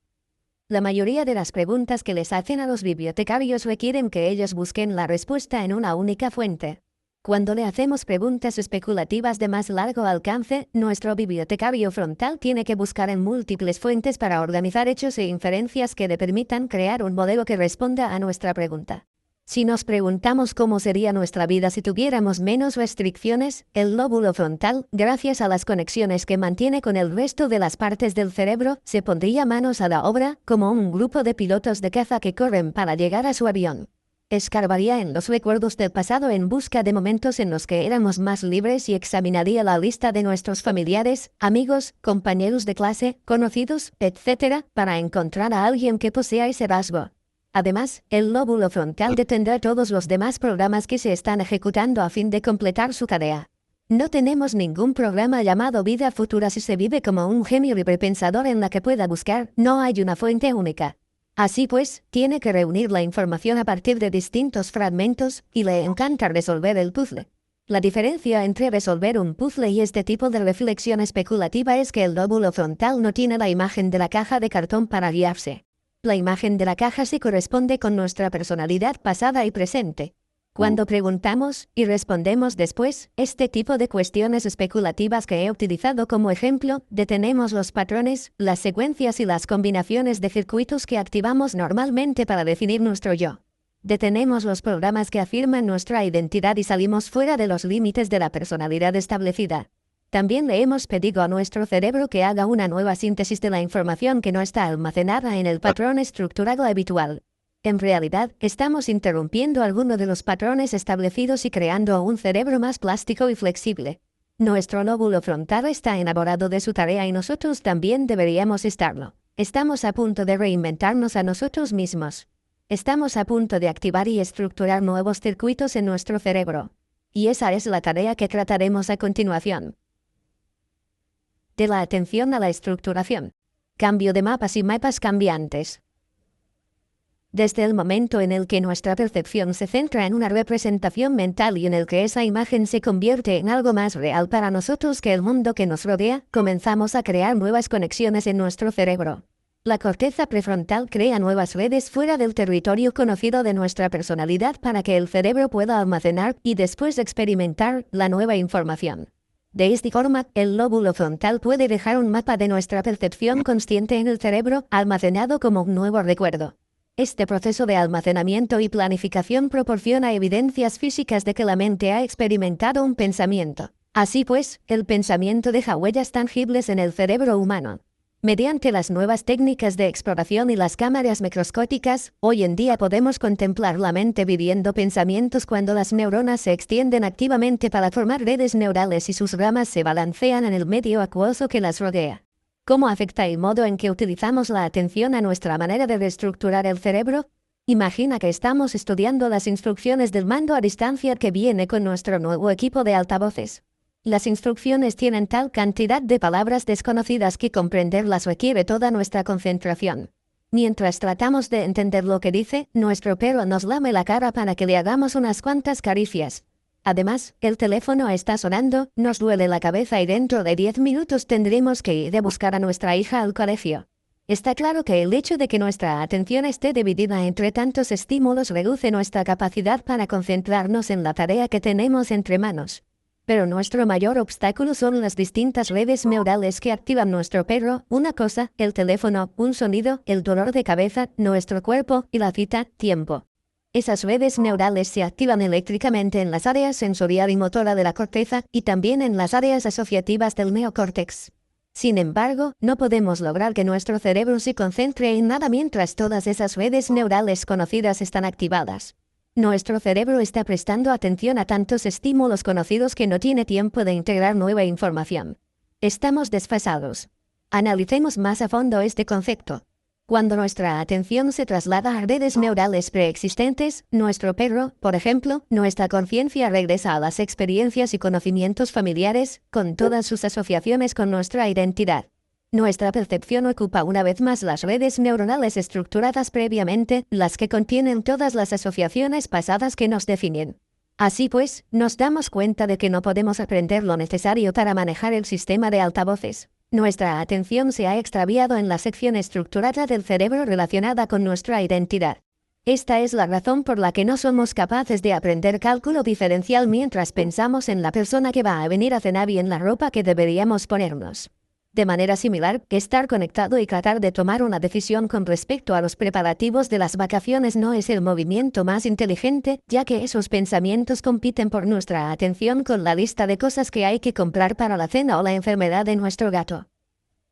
La mayoría de las preguntas que les hacen a los bibliotecarios requieren que ellos busquen la respuesta en una única fuente. Cuando le hacemos preguntas especulativas de más largo alcance, nuestro bibliotecario frontal tiene que buscar en múltiples fuentes para organizar hechos e inferencias que le permitan crear un modelo que responda a nuestra pregunta. Si nos preguntamos cómo sería nuestra vida si tuviéramos menos restricciones, el lóbulo frontal, gracias a las conexiones que mantiene con el resto de las partes del cerebro, se pondría manos a la obra, como un grupo de pilotos de caza que corren para llegar a su avión. Escarbaría en los recuerdos del pasado en busca de momentos en los que éramos más libres y examinaría la lista de nuestros familiares, amigos, compañeros de clase, conocidos, etc., para encontrar a alguien que posea ese rasgo. Además, el lóbulo frontal detendrá todos los demás programas que se están ejecutando a fin de completar su tarea. No tenemos ningún programa llamado vida futura si se vive como un genio librepensador en la que pueda buscar, no hay una fuente única. Así pues, tiene que reunir la información a partir de distintos fragmentos, y le encanta resolver el puzzle. La diferencia entre resolver un puzzle y este tipo de reflexión especulativa es que el lóbulo frontal no tiene la imagen de la caja de cartón para guiarse. La imagen de la caja se corresponde con nuestra personalidad pasada y presente. Cuando preguntamos y respondemos después este tipo de cuestiones especulativas que he utilizado como ejemplo, detenemos los patrones, las secuencias y las combinaciones de circuitos que activamos normalmente para definir nuestro yo. Detenemos los programas que afirman nuestra identidad y salimos fuera de los límites de la personalidad establecida. También le hemos pedido a nuestro cerebro que haga una nueva síntesis de la información que no está almacenada en el patrón estructurado habitual. En realidad, estamos interrumpiendo alguno de los patrones establecidos y creando un cerebro más plástico y flexible. Nuestro lóbulo frontal está enamorado de su tarea y nosotros también deberíamos estarlo. Estamos a punto de reinventarnos a nosotros mismos. Estamos a punto de activar y estructurar nuevos circuitos en nuestro cerebro. Y esa es la tarea que trataremos a continuación. De la atención a la estructuración. Cambio de mapas y mapas cambiantes. Desde el momento en el que nuestra percepción se centra en una representación mental y en el que esa imagen se convierte en algo más real para nosotros que el mundo que nos rodea, comenzamos a crear nuevas conexiones en nuestro cerebro. La corteza prefrontal crea nuevas redes fuera del territorio conocido de nuestra personalidad para que el cerebro pueda almacenar y después experimentar la nueva información. De esta forma, el lóbulo frontal puede dejar un mapa de nuestra percepción consciente en el cerebro, almacenado como un nuevo recuerdo. Este proceso de almacenamiento y planificación proporciona evidencias físicas de que la mente ha experimentado un pensamiento. Así pues, el pensamiento deja huellas tangibles en el cerebro humano. Mediante las nuevas técnicas de exploración y las cámaras microscópicas, hoy en día podemos contemplar la mente viviendo pensamientos cuando las neuronas se extienden activamente para formar redes neurales y sus ramas se balancean en el medio acuoso que las rodea. ¿Cómo afecta el modo en que utilizamos la atención a nuestra manera de reestructurar el cerebro? Imagina que estamos estudiando las instrucciones del mando a distancia que viene con nuestro nuevo equipo de altavoces. Las instrucciones tienen tal cantidad de palabras desconocidas que comprenderlas requiere toda nuestra concentración. Mientras tratamos de entender lo que dice, nuestro perro nos lame la cara para que le hagamos unas cuantas caricias. Además, el teléfono está sonando, nos duele la cabeza y dentro de 10 minutos tendremos que ir a buscar a nuestra hija al colegio. Está claro que el hecho de que nuestra atención esté dividida entre tantos estímulos reduce nuestra capacidad para concentrarnos en la tarea que tenemos entre manos. Pero nuestro mayor obstáculo son las distintas redes neurales que activan nuestro perro, una cosa, el teléfono, un sonido, el dolor de cabeza, nuestro cuerpo y la cita, tiempo. Esas redes neurales se activan eléctricamente en las áreas sensorial y motora de la corteza y también en las áreas asociativas del neocórtex. Sin embargo, no podemos lograr que nuestro cerebro se concentre en nada mientras todas esas redes neurales conocidas están activadas. Nuestro cerebro está prestando atención a tantos estímulos conocidos que no tiene tiempo de integrar nueva información. Estamos desfasados. Analicemos más a fondo este concepto. Cuando nuestra atención se traslada a redes neurales preexistentes, nuestro perro, por ejemplo, nuestra conciencia regresa a las experiencias y conocimientos familiares, con todas sus asociaciones con nuestra identidad. Nuestra percepción ocupa una vez más las redes neuronales estructuradas previamente, las que contienen todas las asociaciones pasadas que nos definen. Así pues, nos damos cuenta de que no podemos aprender lo necesario para manejar el sistema de altavoces. Nuestra atención se ha extraviado en la sección estructurada del cerebro relacionada con nuestra identidad. Esta es la razón por la que no somos capaces de aprender cálculo diferencial mientras pensamos en la persona que va a venir a cenar y en la ropa que deberíamos ponernos. De manera similar, estar conectado y tratar de tomar una decisión con respecto a los preparativos de las vacaciones no es el movimiento más inteligente, ya que esos pensamientos compiten por nuestra atención con la lista de cosas que hay que comprar para la cena o la enfermedad de nuestro gato.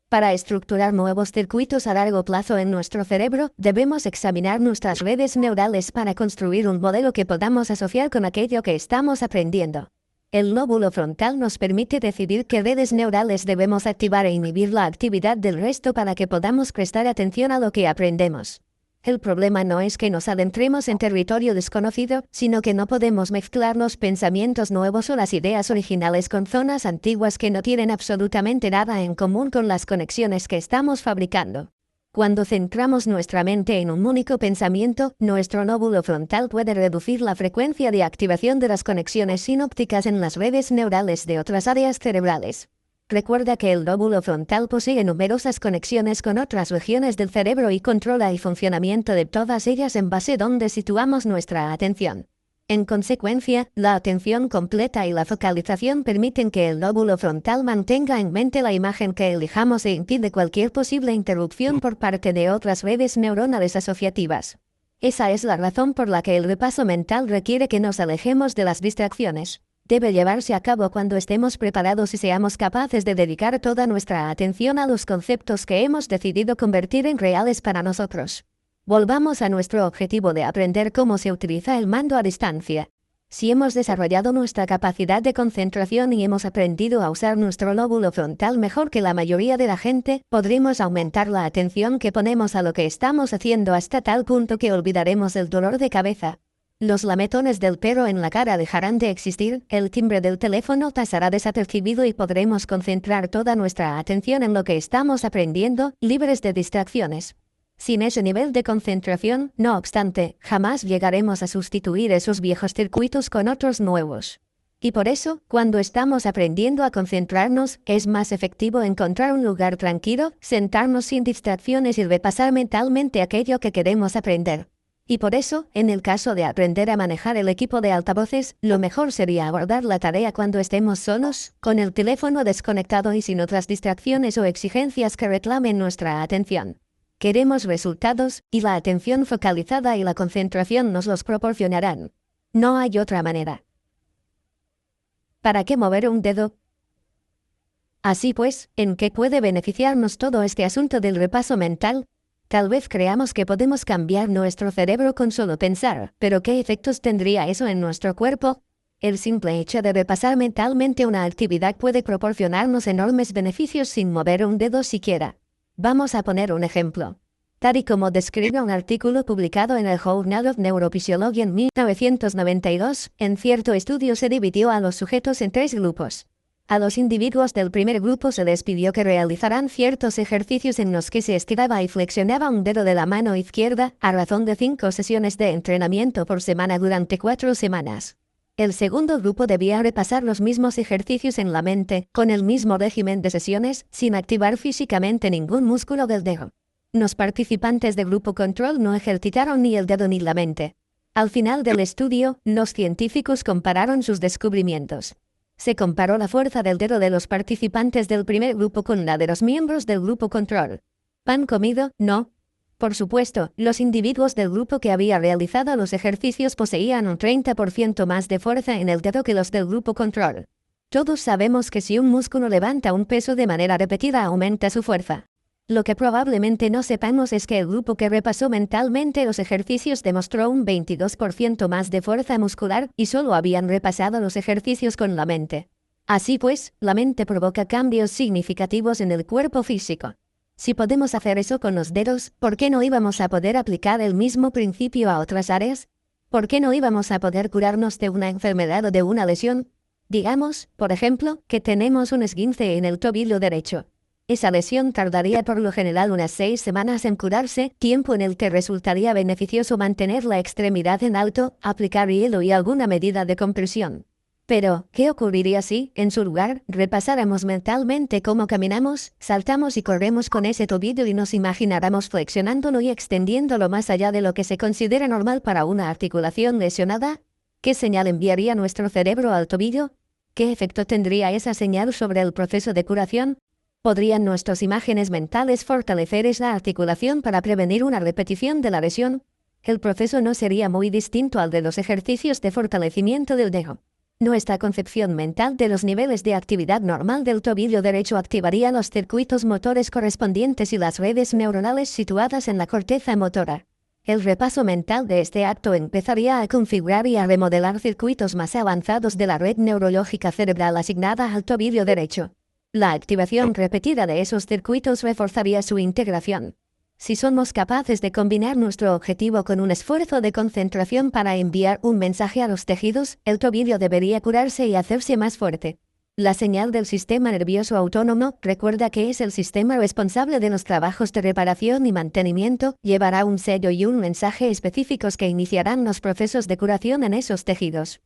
Para estructurar nuevos circuitos a largo plazo en nuestro cerebro, debemos examinar nuestras redes neurales para construir un modelo que podamos asociar con aquello que estamos aprendiendo. El lóbulo frontal nos permite decidir qué redes neurales debemos activar e inhibir la actividad del resto para que podamos prestar atención a lo que aprendemos. El problema no es que nos adentremos en territorio desconocido, sino que no podemos mezclar los pensamientos nuevos o las ideas originales con zonas antiguas que no tienen absolutamente nada en común con las conexiones que estamos fabricando. Cuando centramos nuestra mente en un único pensamiento, nuestro lóbulo frontal puede reducir la frecuencia de activación de las conexiones sinápticas en las redes neurales de otras áreas cerebrales. Recuerda que el lóbulo frontal posee numerosas conexiones con otras regiones del cerebro y controla el funcionamiento de todas ellas en base a donde situamos nuestra atención. En consecuencia, la atención completa y la focalización permiten que el lóbulo frontal mantenga en mente la imagen que elijamos e impide cualquier posible interrupción por parte de otras redes neuronales asociativas. Esa es la razón por la que el repaso mental requiere que nos alejemos de las distracciones. Debe llevarse a cabo cuando estemos preparados y seamos capaces de dedicar toda nuestra atención a los conceptos que hemos decidido convertir en reales para nosotros. Volvamos a nuestro objetivo de aprender cómo se utiliza el mando a distancia. Si hemos desarrollado nuestra capacidad de concentración y hemos aprendido a usar nuestro lóbulo frontal mejor que la mayoría de la gente, podremos aumentar la atención que ponemos a lo que estamos haciendo hasta tal punto que olvidaremos el dolor de cabeza. Los lametones del perro en la cara dejarán de existir, el timbre del teléfono pasará desapercibido y podremos concentrar toda nuestra atención en lo que estamos aprendiendo, libres de distracciones. Sin ese nivel de concentración, no obstante, jamás llegaremos a sustituir esos viejos circuitos con otros nuevos. Y por eso, cuando estamos aprendiendo a concentrarnos, es más efectivo encontrar un lugar tranquilo, sentarnos sin distracciones y repasar mentalmente aquello que queremos aprender. Y por eso, en el caso de aprender a manejar el equipo de altavoces, lo mejor sería abordar la tarea cuando estemos solos, con el teléfono desconectado y sin otras distracciones o exigencias que reclamen nuestra atención. Queremos resultados, y la atención focalizada y la concentración nos los proporcionarán. No hay otra manera. ¿Para qué mover un dedo? Así pues, ¿en qué puede beneficiarnos todo este asunto del repaso mental? Tal vez creamos que podemos cambiar nuestro cerebro con solo pensar, pero ¿qué efectos tendría eso en nuestro cuerpo? El simple hecho de repasar mentalmente una actividad puede proporcionarnos enormes beneficios sin mover un dedo siquiera. Vamos a poner un ejemplo. Tal y como describe un artículo publicado en el Journal of Neurophysiology en 1992, en cierto estudio se dividió a los sujetos en 3 grupos. A los individuos del primer grupo se les pidió que realizaran ciertos ejercicios en los que se estiraba y flexionaba un dedo de la mano izquierda, a razón de 5 sesiones de entrenamiento por semana durante 4 semanas. El segundo grupo debía repasar los mismos ejercicios en la mente, con el mismo régimen de sesiones, sin activar físicamente ningún músculo del dedo. Los participantes de grupo control no ejercitaron ni el dedo ni la mente. Al final del estudio, los científicos compararon sus descubrimientos. Se comparó la fuerza del dedo de los participantes del primer grupo con la de los miembros del grupo control. ¿Pan comido? No. Por supuesto, los individuos del grupo que había realizado los ejercicios poseían un 30% más de fuerza en el dedo que los del grupo control. Todos sabemos que si un músculo levanta un peso de manera repetida aumenta su fuerza. Lo que probablemente no sepamos es que el grupo que repasó mentalmente los ejercicios demostró un 22% más de fuerza muscular y solo habían repasado los ejercicios con la mente. Así pues, la mente provoca cambios significativos en el cuerpo físico. Si podemos hacer eso con los dedos, ¿por qué no íbamos a poder aplicar el mismo principio a otras áreas? ¿Por qué no íbamos a poder curarnos de una enfermedad o de una lesión? Digamos, por ejemplo, que tenemos un esguince en el tobillo derecho. Esa lesión tardaría por lo general unas 6 semanas en curarse, tiempo en el que resultaría beneficioso mantener la extremidad en alto, aplicar hielo y alguna medida de compresión. Pero, ¿qué ocurriría si, en su lugar, repasáramos mentalmente cómo caminamos, saltamos y corremos con ese tobillo y nos imagináramos flexionándolo y extendiéndolo más allá de lo que se considera normal para una articulación lesionada? ¿Qué señal enviaría nuestro cerebro al tobillo? ¿Qué efecto tendría esa señal sobre el proceso de curación? ¿Podrían nuestras imágenes mentales fortalecer esa articulación para prevenir una repetición de la lesión? El proceso no sería muy distinto al de los ejercicios de fortalecimiento del dedo. Nuestra concepción mental de los niveles de actividad normal del tobillo derecho activaría los circuitos motores correspondientes y las redes neuronales situadas en la corteza motora. El repaso mental de este acto empezaría a configurar y a remodelar circuitos más avanzados de la red neurológica cerebral asignada al tobillo derecho. La activación repetida de esos circuitos reforzaría su integración. Si somos capaces de combinar nuestro objetivo con un esfuerzo de concentración para enviar un mensaje a los tejidos, el tobillo debería curarse y hacerse más fuerte. La señal del sistema nervioso autónomo, recuerda que es el sistema responsable de los trabajos de reparación y mantenimiento, llevará un sello y un mensaje específicos que iniciarán los procesos de curación en esos tejidos.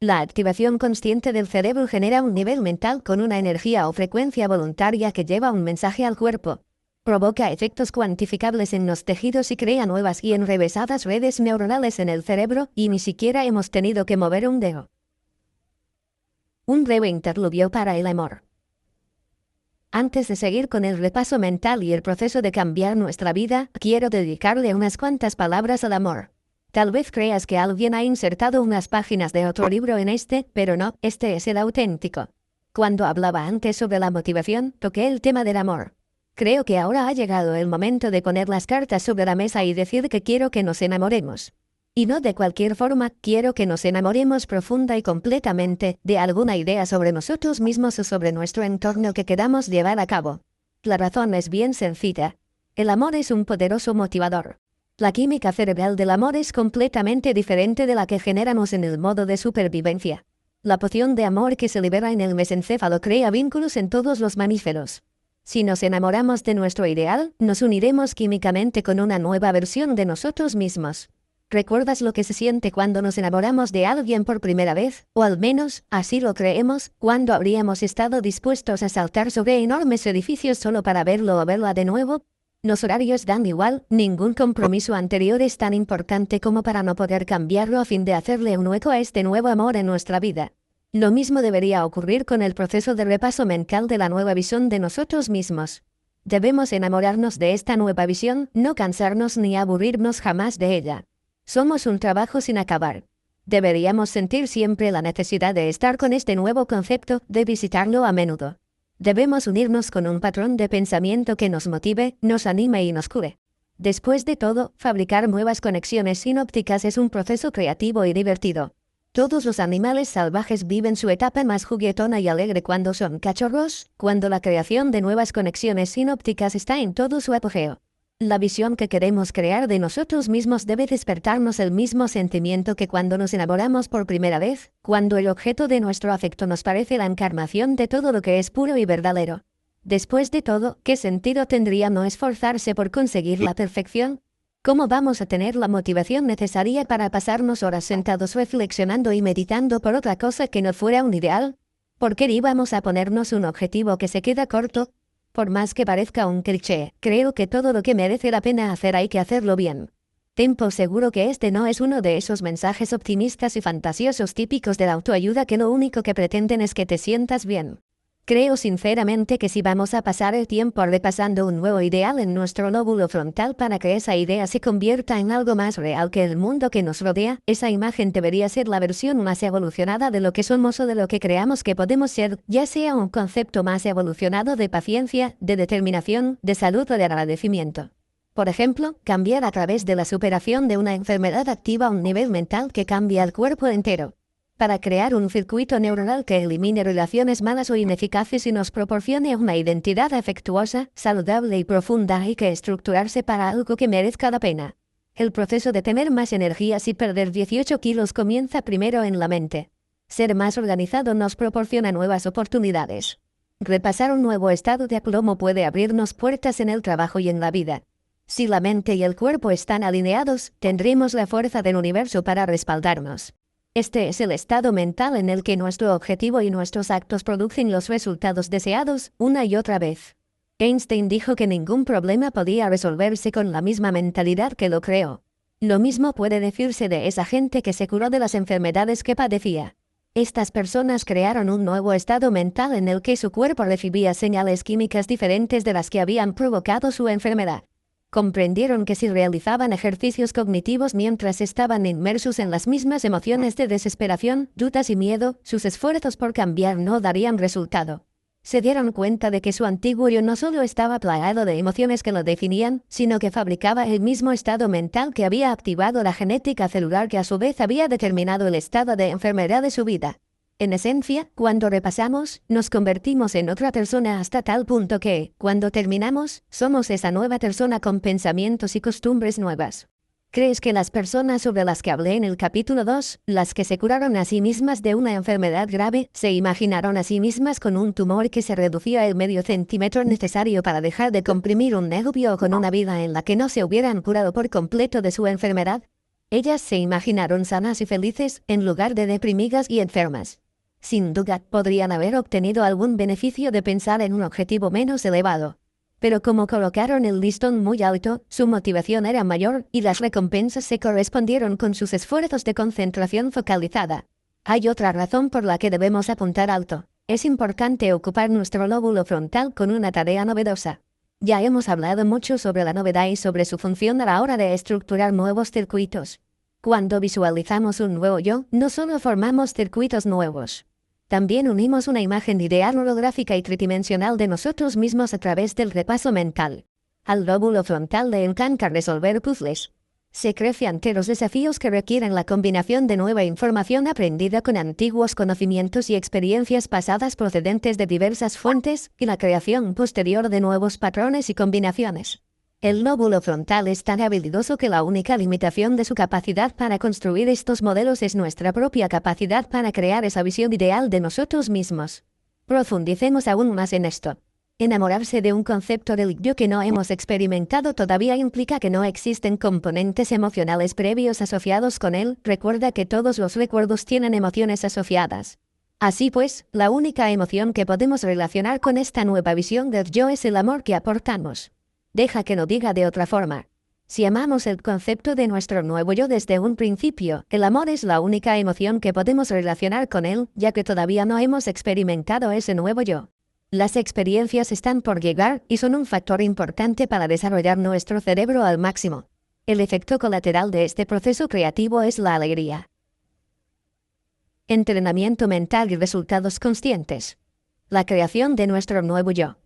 La activación consciente del cerebro genera un nivel mental con una energía o frecuencia voluntaria que lleva un mensaje al cuerpo. Provoca efectos cuantificables en los tejidos y crea nuevas y enrevesadas redes neuronales en el cerebro, y ni siquiera hemos tenido que mover un dedo. Un breve interludio para el amor. Antes de seguir con el repaso mental y el proceso de cambiar nuestra vida, quiero dedicarle unas cuantas palabras al amor. Tal vez creas que alguien ha insertado unas páginas de otro libro en este, pero no, este es el auténtico. Cuando hablaba antes sobre la motivación, toqué el tema del amor. Creo que ahora ha llegado el momento de poner las cartas sobre la mesa y decir que quiero que nos enamoremos. Y no de cualquier forma, quiero que nos enamoremos profunda y completamente de alguna idea sobre nosotros mismos o sobre nuestro entorno que queramos llevar a cabo. La razón es bien sencilla. El amor es un poderoso motivador. La química cerebral del amor es completamente diferente de la que generamos en el modo de supervivencia. La poción de amor que se libera en el mesencéfalo crea vínculos en todos los mamíferos. Si nos enamoramos de nuestro ideal, nos uniremos químicamente con una nueva versión de nosotros mismos. ¿Recuerdas lo que se siente cuando nos enamoramos de alguien por primera vez? O al menos, así lo creemos, cuando habríamos estado dispuestos a saltar sobre enormes edificios solo para verlo o verla de nuevo. Los horarios dan igual, ningún compromiso anterior es tan importante como para no poder cambiarlo a fin de hacerle un hueco a este nuevo amor en nuestra vida. Lo mismo debería ocurrir con el proceso de repaso mental de la nueva visión de nosotros mismos. Debemos enamorarnos de esta nueva visión, no cansarnos ni aburrirnos jamás de ella. Somos un trabajo sin acabar. Deberíamos sentir siempre la necesidad de estar con este nuevo concepto, de visitarlo a menudo. Debemos unirnos con un patrón de pensamiento que nos motive, nos anime y nos cure. Después de todo, fabricar nuevas conexiones sinápticas es un proceso creativo y divertido. Todos los animales salvajes viven su etapa más juguetona y alegre cuando son cachorros, cuando la creación de nuevas conexiones sinápticas está en todo su apogeo. La visión que queremos crear de nosotros mismos debe despertarnos el mismo sentimiento que cuando nos enamoramos por primera vez, cuando el objeto de nuestro afecto nos parece la encarnación de todo lo que es puro y verdadero. Después de todo, ¿qué sentido tendría no esforzarse por conseguir la perfección? ¿Cómo vamos a tener la motivación necesaria para pasarnos horas sentados reflexionando y meditando por otra cosa que no fuera un ideal? ¿Por qué íbamos a ponernos un objetivo que se queda corto? Por más que parezca un cliché, creo que todo lo que merece la pena hacer hay que hacerlo bien. Ten por seguro que este no es uno de esos mensajes optimistas y fantasiosos típicos de la autoayuda que lo único que pretenden es que te sientas bien. Creo sinceramente que si vamos a pasar el tiempo repasando un nuevo ideal en nuestro lóbulo frontal para que esa idea se convierta en algo más real que el mundo que nos rodea, esa imagen debería ser la versión más evolucionada de lo que somos o de lo que creamos que podemos ser, ya sea un concepto más evolucionado de paciencia, de determinación, de salud o de agradecimiento. Por ejemplo, cambiar a través de la superación de una enfermedad activa a un nivel mental que cambia el cuerpo entero. Para crear un circuito neuronal que elimine relaciones malas o ineficaces y nos proporcione una identidad afectuosa, saludable y profunda, hay que estructurarse para algo que merezca la pena. El proceso de tener más energías y perder 18 kilos comienza primero en la mente. Ser más organizado nos proporciona nuevas oportunidades. Repasar un nuevo estado de aplomo puede abrirnos puertas en el trabajo y en la vida. Si la mente y el cuerpo están alineados, tendremos la fuerza del universo para respaldarnos. Este es el estado mental en el que nuestro objetivo y nuestros actos producen los resultados deseados una y otra vez. Einstein dijo que ningún problema podía resolverse con la misma mentalidad que lo creó. Lo mismo puede decirse de esa gente que se curó de las enfermedades que padecía. Estas personas crearon un nuevo estado mental en el que su cuerpo recibía señales químicas diferentes de las que habían provocado su enfermedad. Comprendieron que si realizaban ejercicios cognitivos mientras estaban inmersos en las mismas emociones de desesperación, dudas y miedo, sus esfuerzos por cambiar no darían resultado. Se dieron cuenta de que su antiguo yo no solo estaba plagado de emociones que lo definían, sino que fabricaba el mismo estado mental que había activado la genética celular que a su vez había determinado el estado de enfermedad de su vida. En esencia, cuando repasamos, nos convertimos en otra persona hasta tal punto que, cuando terminamos, somos esa nueva persona con pensamientos y costumbres nuevas. ¿Crees que las personas sobre las que hablé en el capítulo 2, las que se curaron a sí mismas de una enfermedad grave, se imaginaron a sí mismas con un tumor que se reducía el medio centímetro necesario para dejar de comprimir un nervio o con una vida en la que no se hubieran curado por completo de su enfermedad? Ellas se imaginaron sanas y felices, en lugar de deprimidas y enfermas. Sin duda, podrían haber obtenido algún beneficio de pensar en un objetivo menos elevado. Pero como colocaron el listón muy alto, su motivación era mayor y las recompensas se correspondieron con sus esfuerzos de concentración focalizada. Hay otra razón por la que debemos apuntar alto. Es importante ocupar nuestro lóbulo frontal con una tarea novedosa. Ya hemos hablado mucho sobre la novedad y sobre su función a la hora de estructurar nuevos circuitos. Cuando visualizamos un nuevo yo, no solo formamos circuitos nuevos. También unimos una imagen ideal holográfica y tridimensional de nosotros mismos a través del repaso mental. Al lóbulo frontal le encanta resolver puzzles. Se crece ante los desafíos que requieren la combinación de nueva información aprendida con antiguos conocimientos y experiencias pasadas procedentes de diversas fuentes y la creación posterior de nuevos patrones y combinaciones. El lóbulo frontal es tan habilidoso que la única limitación de su capacidad para construir estos modelos es nuestra propia capacidad para crear esa visión ideal de nosotros mismos. Profundicemos aún más en esto. Enamorarse de un concepto del yo que no hemos experimentado todavía implica que no existen componentes emocionales previos asociados con él. Recuerda que todos los recuerdos tienen emociones asociadas. Así pues, la única emoción que podemos relacionar con esta nueva visión del yo es el amor que aportamos. Deja que lo diga de otra forma. Si amamos el concepto de nuestro nuevo yo desde un principio, el amor es la única emoción que podemos relacionar con él, ya que todavía no hemos experimentado ese nuevo yo. Las experiencias están por llegar y son un factor importante para desarrollar nuestro cerebro al máximo. El efecto colateral de este proceso creativo es la alegría. Entrenamiento mental y resultados conscientes. La creación de nuestro nuevo yo.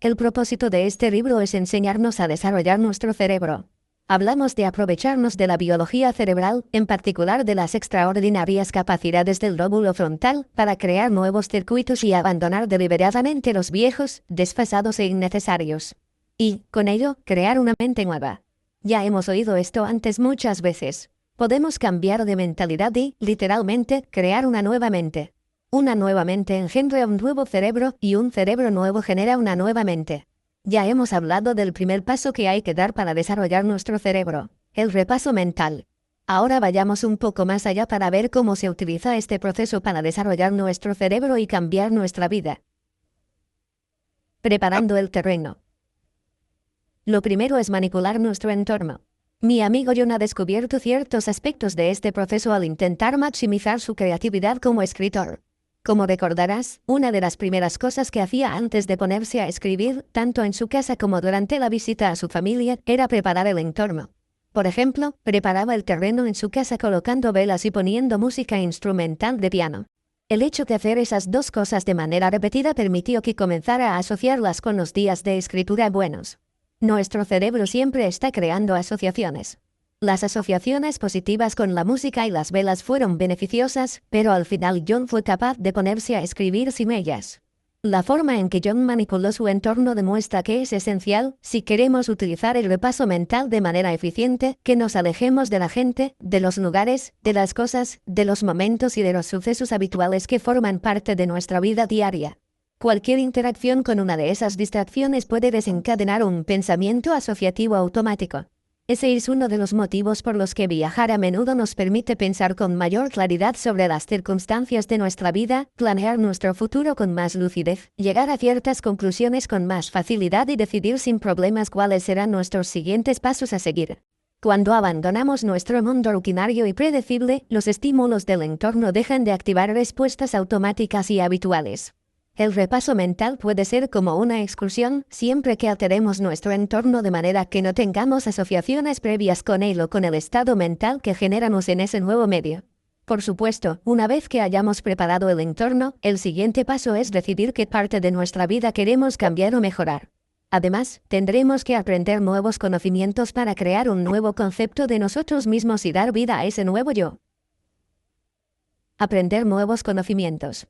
El propósito de este libro es enseñarnos a desarrollar nuestro cerebro. Hablamos de aprovecharnos de la biología cerebral, en particular de las extraordinarias capacidades del lóbulo frontal, para crear nuevos circuitos y abandonar deliberadamente los viejos, desfasados e innecesarios. Y, con ello, crear una mente nueva. Ya hemos oído esto antes muchas veces. Podemos cambiar de mentalidad y, literalmente, crear una nueva mente. Una nueva mente engendra un nuevo cerebro y un cerebro nuevo genera una nueva mente. Ya hemos hablado del primer paso que hay que dar para desarrollar nuestro cerebro, el repaso mental. Ahora vayamos un poco más allá para ver cómo se utiliza este proceso para desarrollar nuestro cerebro y cambiar nuestra vida. Preparando el terreno. Lo primero es manipular nuestro entorno. Mi amigo John ha descubierto ciertos aspectos de este proceso al intentar maximizar su creatividad como escritor. Como recordarás, una de las primeras cosas que hacía antes de ponerse a escribir, tanto en su casa como durante la visita a su familia, era preparar el entorno. Por ejemplo, preparaba el terreno en su casa colocando velas y poniendo música instrumental de piano. El hecho de hacer esas dos cosas de manera repetida permitió que comenzara a asociarlas con los días de escritura buenos. Nuestro cerebro siempre está creando asociaciones. Las asociaciones positivas con la música y las velas fueron beneficiosas, pero al final John fue capaz de ponerse a escribir sin ellas. La forma en que John manipuló su entorno demuestra que es esencial, si queremos utilizar el repaso mental de manera eficiente, que nos alejemos de la gente, de los lugares, de las cosas, de los momentos y de los sucesos habituales que forman parte de nuestra vida diaria. Cualquier interacción con una de esas distracciones puede desencadenar un pensamiento asociativo automático. Ese es uno de los motivos por los que viajar a menudo nos permite pensar con mayor claridad sobre las circunstancias de nuestra vida, planear nuestro futuro con más lucidez, llegar a ciertas conclusiones con más facilidad y decidir sin problemas cuáles serán nuestros siguientes pasos a seguir. Cuando abandonamos nuestro mundo rutinario y predecible, los estímulos del entorno dejan de activar respuestas automáticas y habituales. El repaso mental puede ser como una excursión, siempre que alteremos nuestro entorno de manera que no tengamos asociaciones previas con él o con el estado mental que generamos en ese nuevo medio. Por supuesto, una vez que hayamos preparado el entorno, el siguiente paso es decidir qué parte de nuestra vida queremos cambiar o mejorar. Además, tendremos que aprender nuevos conocimientos para crear un nuevo concepto de nosotros mismos y dar vida a ese nuevo yo. Aprender nuevos conocimientos.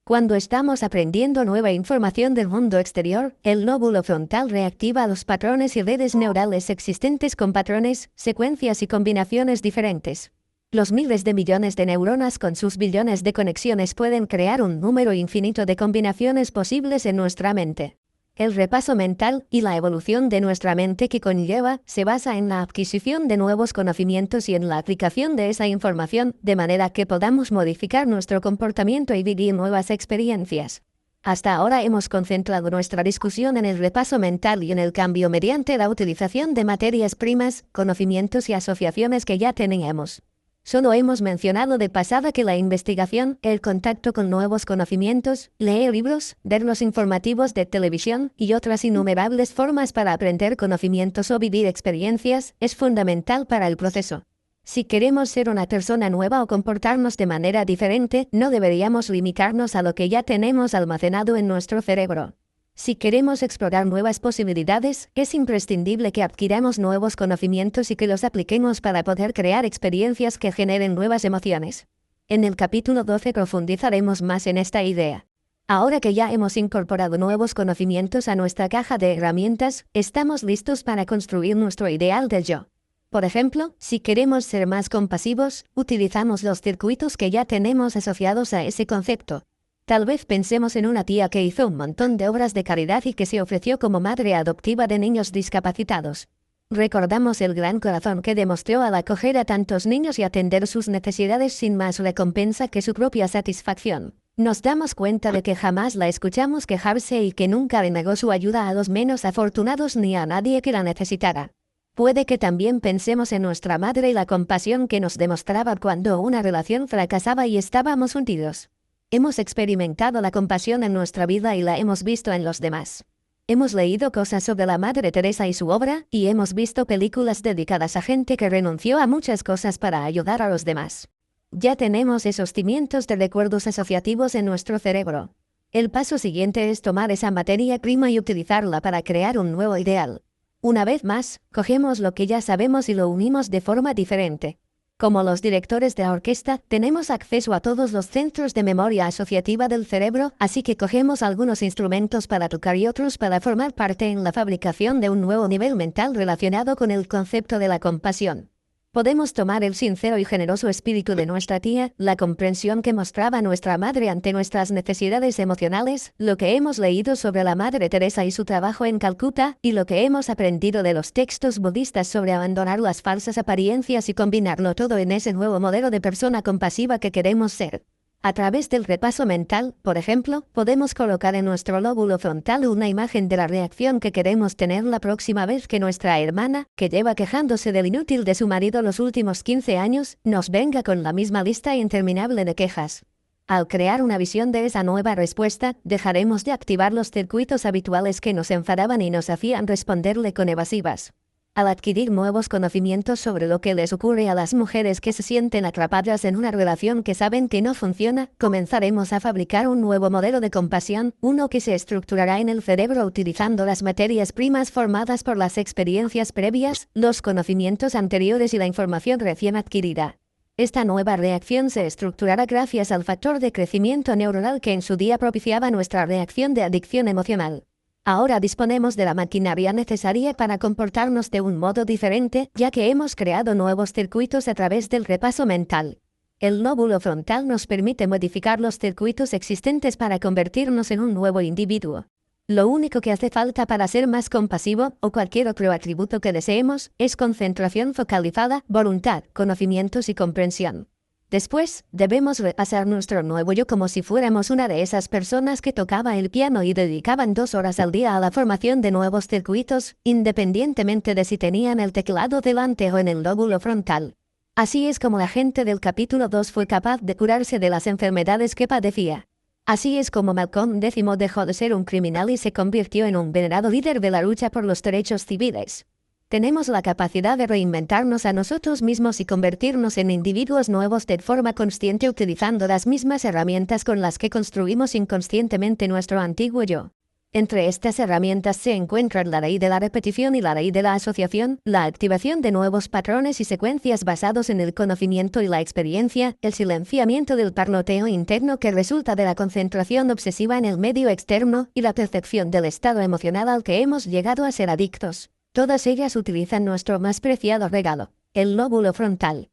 Cuando estamos aprendiendo nueva información del mundo exterior, el lóbulo frontal reactiva los patrones y redes neurales existentes con patrones, secuencias y combinaciones diferentes. Los miles de millones de neuronas con sus billones de conexiones pueden crear un número infinito de combinaciones posibles en nuestra mente. El repaso mental y la evolución de nuestra mente que conlleva se basa en la adquisición de nuevos conocimientos y en la aplicación de esa información, de manera que podamos modificar nuestro comportamiento y vivir nuevas experiencias. Hasta ahora hemos concentrado nuestra discusión en el repaso mental y en el cambio mediante la utilización de materias primas, conocimientos y asociaciones que ya teníamos. Solo hemos mencionado de pasada que la investigación, el contacto con nuevos conocimientos, leer libros, ver los informativos de televisión y otras innumerables formas para aprender conocimientos o vivir experiencias, es fundamental para el proceso. Si queremos ser una persona nueva o comportarnos de manera diferente, no deberíamos limitarnos a lo que ya tenemos almacenado en nuestro cerebro. Si queremos explorar nuevas posibilidades, es imprescindible que adquiramos nuevos conocimientos y que los apliquemos para poder crear experiencias que generen nuevas emociones. En el capítulo 12 profundizaremos más en esta idea. Ahora que ya hemos incorporado nuevos conocimientos a nuestra caja de herramientas, estamos listos para construir nuestro ideal del yo. Por ejemplo, si queremos ser más compasivos, utilizamos los circuitos que ya tenemos asociados a ese concepto. Tal vez pensemos en una tía que hizo un montón de obras de caridad y que se ofreció como madre adoptiva de niños discapacitados. Recordamos el gran corazón que demostró al acoger a tantos niños y atender sus necesidades sin más recompensa que su propia satisfacción. Nos damos cuenta de que jamás la escuchamos quejarse y que nunca renegó su ayuda a los menos afortunados ni a nadie que la necesitara. Puede que también pensemos en nuestra madre y la compasión que nos demostraba cuando una relación fracasaba y estábamos hundidos. Hemos experimentado la compasión en nuestra vida y la hemos visto en los demás. Hemos leído cosas sobre la Madre Teresa y su obra, y hemos visto películas dedicadas a gente que renunció a muchas cosas para ayudar a los demás. Ya tenemos esos cimientos de recuerdos asociativos en nuestro cerebro. El paso siguiente es tomar esa materia prima y utilizarla para crear un nuevo ideal. Una vez más, cogemos lo que ya sabemos y lo unimos de forma diferente. Como los directores de la orquesta, tenemos acceso a todos los centros de memoria asociativa del cerebro, así que cogemos algunos instrumentos para tocar y otros para formar parte en la fabricación de un nuevo nivel mental relacionado con el concepto de la compasión. Podemos tomar el sincero y generoso espíritu de nuestra tía, la comprensión que mostraba nuestra madre ante nuestras necesidades emocionales, lo que hemos leído sobre la Madre Teresa y su trabajo en Calcuta, y lo que hemos aprendido de los textos budistas sobre abandonar las falsas apariencias y combinarlo todo en ese nuevo modelo de persona compasiva que queremos ser. A través del repaso mental, por ejemplo, podemos colocar en nuestro lóbulo frontal una imagen de la reacción que queremos tener la próxima vez que nuestra hermana, que lleva quejándose del inútil de su marido los últimos 15 años, nos venga con la misma lista interminable de quejas. Al crear una visión de esa nueva respuesta, dejaremos de activar los circuitos habituales que nos enfadaban y nos hacían responderle con evasivas. Al adquirir nuevos conocimientos sobre lo que les ocurre a las mujeres que se sienten atrapadas en una relación que saben que no funciona, comenzaremos a fabricar un nuevo modelo de compasión, uno que se estructurará en el cerebro utilizando las materias primas formadas por las experiencias previas, los conocimientos anteriores y la información recién adquirida. Esta nueva reacción se estructurará gracias al factor de crecimiento neuronal que en su día propiciaba nuestra reacción de adicción emocional. Ahora disponemos de la maquinaria necesaria para comportarnos de un modo diferente, ya que hemos creado nuevos circuitos a través del repaso mental. El lóbulo frontal nos permite modificar los circuitos existentes para convertirnos en un nuevo individuo. Lo único que hace falta para ser más compasivo, o cualquier otro atributo que deseemos, es concentración focalizada, voluntad, conocimientos y comprensión. Después, debemos repasar nuestro nuevo yo como si fuéramos una de esas personas que tocaba el piano y dedicaban 2 horas al día a la formación de nuevos circuitos, independientemente de si tenían el teclado delante o en el lóbulo frontal. Así es como la gente del capítulo 2 fue capaz de curarse de las enfermedades que padecía. Así es como Malcolm X dejó de ser un criminal y se convirtió en un venerado líder de la lucha por los derechos civiles. Tenemos la capacidad de reinventarnos a nosotros mismos y convertirnos en individuos nuevos de forma consciente utilizando las mismas herramientas con las que construimos inconscientemente nuestro antiguo yo. Entre estas herramientas se encuentran la ley de la repetición y la ley de la asociación, la activación de nuevos patrones y secuencias basados en el conocimiento y la experiencia, el silenciamiento del parloteo interno que resulta de la concentración obsesiva en el medio externo y la percepción del estado emocional al que hemos llegado a ser adictos. Todas ellas utilizan nuestro más preciado regalo, el lóbulo frontal.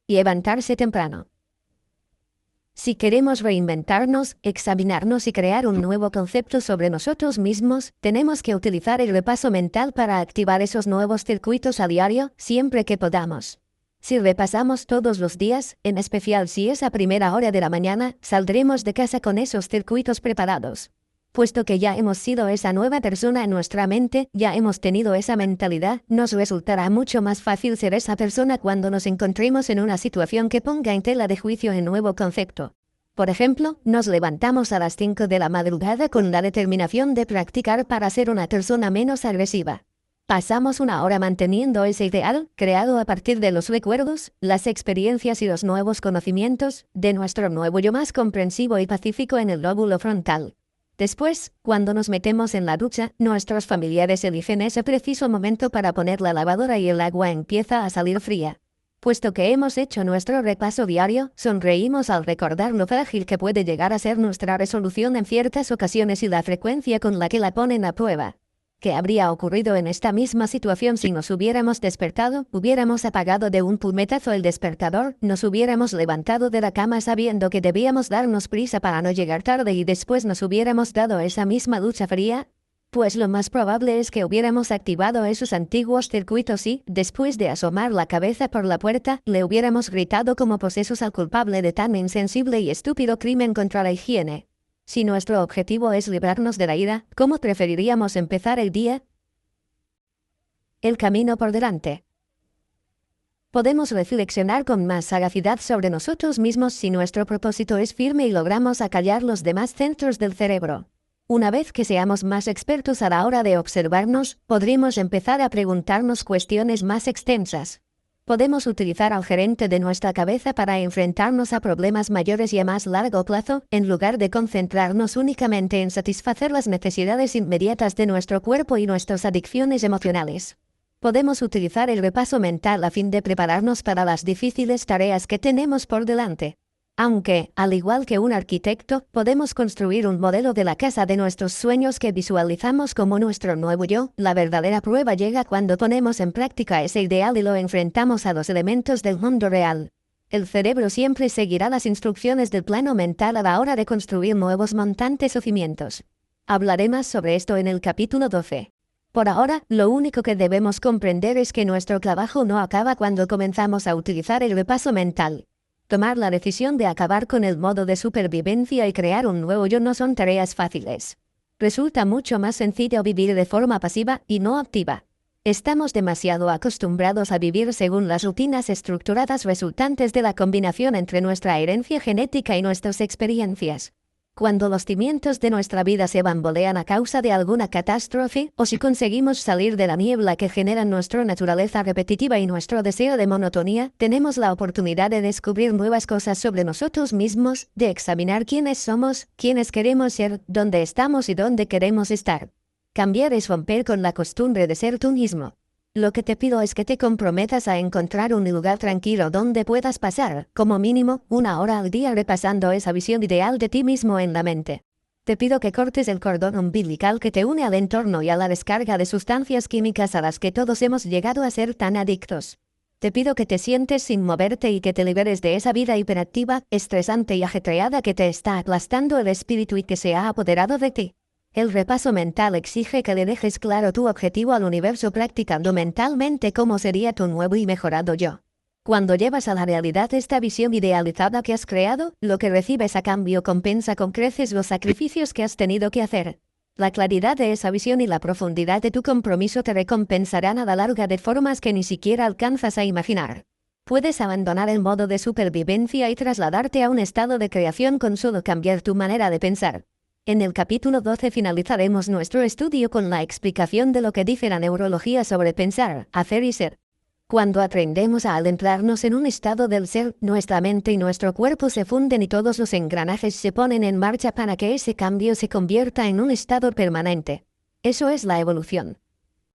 Levantarse temprano. Si queremos reinventarnos, examinarnos y crear un nuevo concepto sobre nosotros mismos, tenemos que utilizar el repaso mental para activar esos nuevos circuitos a diario, siempre que podamos. Si repasamos todos los días, en especial si es a primera hora de la mañana, saldremos de casa con esos circuitos preparados. Puesto que ya hemos sido esa nueva persona en nuestra mente, ya hemos tenido esa mentalidad, nos resultará mucho más fácil ser esa persona cuando nos encontremos en una situación que ponga en tela de juicio el nuevo concepto. Por ejemplo, nos levantamos a las 5 de la madrugada con la determinación de practicar para ser una persona menos agresiva. Pasamos 1 hora manteniendo ese ideal, creado a partir de los recuerdos, las experiencias y los nuevos conocimientos, de nuestro nuevo yo más comprensivo y pacífico en el lóbulo frontal. Después, cuando nos metemos en la ducha, nuestros familiares eligen ese preciso momento para poner la lavadora y el agua empieza a salir fría. Puesto que hemos hecho nuestro repaso diario, sonreímos al recordar lo frágil que puede llegar a ser nuestra resolución en ciertas ocasiones y la frecuencia con la que la ponen a prueba. ¿Qué habría ocurrido en esta misma situación si nos hubiéramos despertado, hubiéramos apagado de un puñetazo el despertador, nos hubiéramos levantado de la cama sabiendo que debíamos darnos prisa para no llegar tarde y después nos hubiéramos dado esa misma ducha fría? Pues lo más probable es que hubiéramos activado esos antiguos circuitos y, después de asomar la cabeza por la puerta, le hubiéramos gritado como posesos al culpable de tan insensible y estúpido crimen contra la higiene. Si nuestro objetivo es librarnos de la ira, ¿cómo preferiríamos empezar el día? El camino por delante. Podemos reflexionar con más sagacidad sobre nosotros mismos si nuestro propósito es firme y logramos acallar los demás centros del cerebro. Una vez que seamos más expertos a la hora de observarnos, podremos empezar a preguntarnos cuestiones más extensas. Podemos utilizar al gerente de nuestra cabeza para enfrentarnos a problemas mayores y a más largo plazo, en lugar de concentrarnos únicamente en satisfacer las necesidades inmediatas de nuestro cuerpo y nuestras adicciones emocionales. Podemos utilizar el repaso mental a fin de prepararnos para las difíciles tareas que tenemos por delante. Aunque, al igual que un arquitecto, podemos construir un modelo de la casa de nuestros sueños que visualizamos como nuestro nuevo yo, la verdadera prueba llega cuando ponemos en práctica ese ideal y lo enfrentamos a los elementos del mundo real. El cerebro siempre seguirá las instrucciones del plano mental a la hora de construir nuevos montantes o cimientos. Hablaré más sobre esto en el capítulo 12. Por ahora, lo único que debemos comprender es que nuestro trabajo no acaba cuando comenzamos a utilizar el repaso mental. Tomar la decisión de acabar con el modo de supervivencia y crear un nuevo yo no son tareas fáciles. Resulta mucho más sencillo vivir de forma pasiva y no activa. Estamos demasiado acostumbrados a vivir según las rutinas estructuradas resultantes de la combinación entre nuestra herencia genética y nuestras experiencias. Cuando los cimientos de nuestra vida se bambolean a causa de alguna catástrofe, o si conseguimos salir de la niebla que genera nuestra naturaleza repetitiva y nuestro deseo de monotonía, tenemos la oportunidad de descubrir nuevas cosas sobre nosotros mismos, de examinar quiénes somos, quiénes queremos ser, dónde estamos y dónde queremos estar. Cambiar es romper con la costumbre de ser tú mismo. Lo que te pido es que te comprometas a encontrar un lugar tranquilo donde puedas pasar, como mínimo, 1 hora al día repasando esa visión ideal de ti mismo en la mente. Te pido que cortes el cordón umbilical que te une al entorno y a la descarga de sustancias químicas a las que todos hemos llegado a ser tan adictos. Te pido que te sientes sin moverte y que te liberes de esa vida hiperactiva, estresante y ajetreada que te está aplastando el espíritu y que se ha apoderado de ti. El repaso mental exige que le dejes claro tu objetivo al universo practicando mentalmente cómo sería tu nuevo y mejorado yo. Cuando llevas a la realidad esta visión idealizada que has creado, lo que recibes a cambio compensa con creces los sacrificios que has tenido que hacer. La claridad de esa visión y la profundidad de tu compromiso te recompensarán a la larga de formas que ni siquiera alcanzas a imaginar. Puedes abandonar el modo de supervivencia y trasladarte a un estado de creación con solo cambiar tu manera de pensar. En el capítulo 12 finalizaremos nuestro estudio con la explicación de lo que dice la neurología sobre pensar, hacer y ser. Cuando aprendemos a adentrarnos en un estado del ser, nuestra mente y nuestro cuerpo se funden y todos los engranajes se ponen en marcha para que ese cambio se convierta en un estado permanente. Eso es la evolución.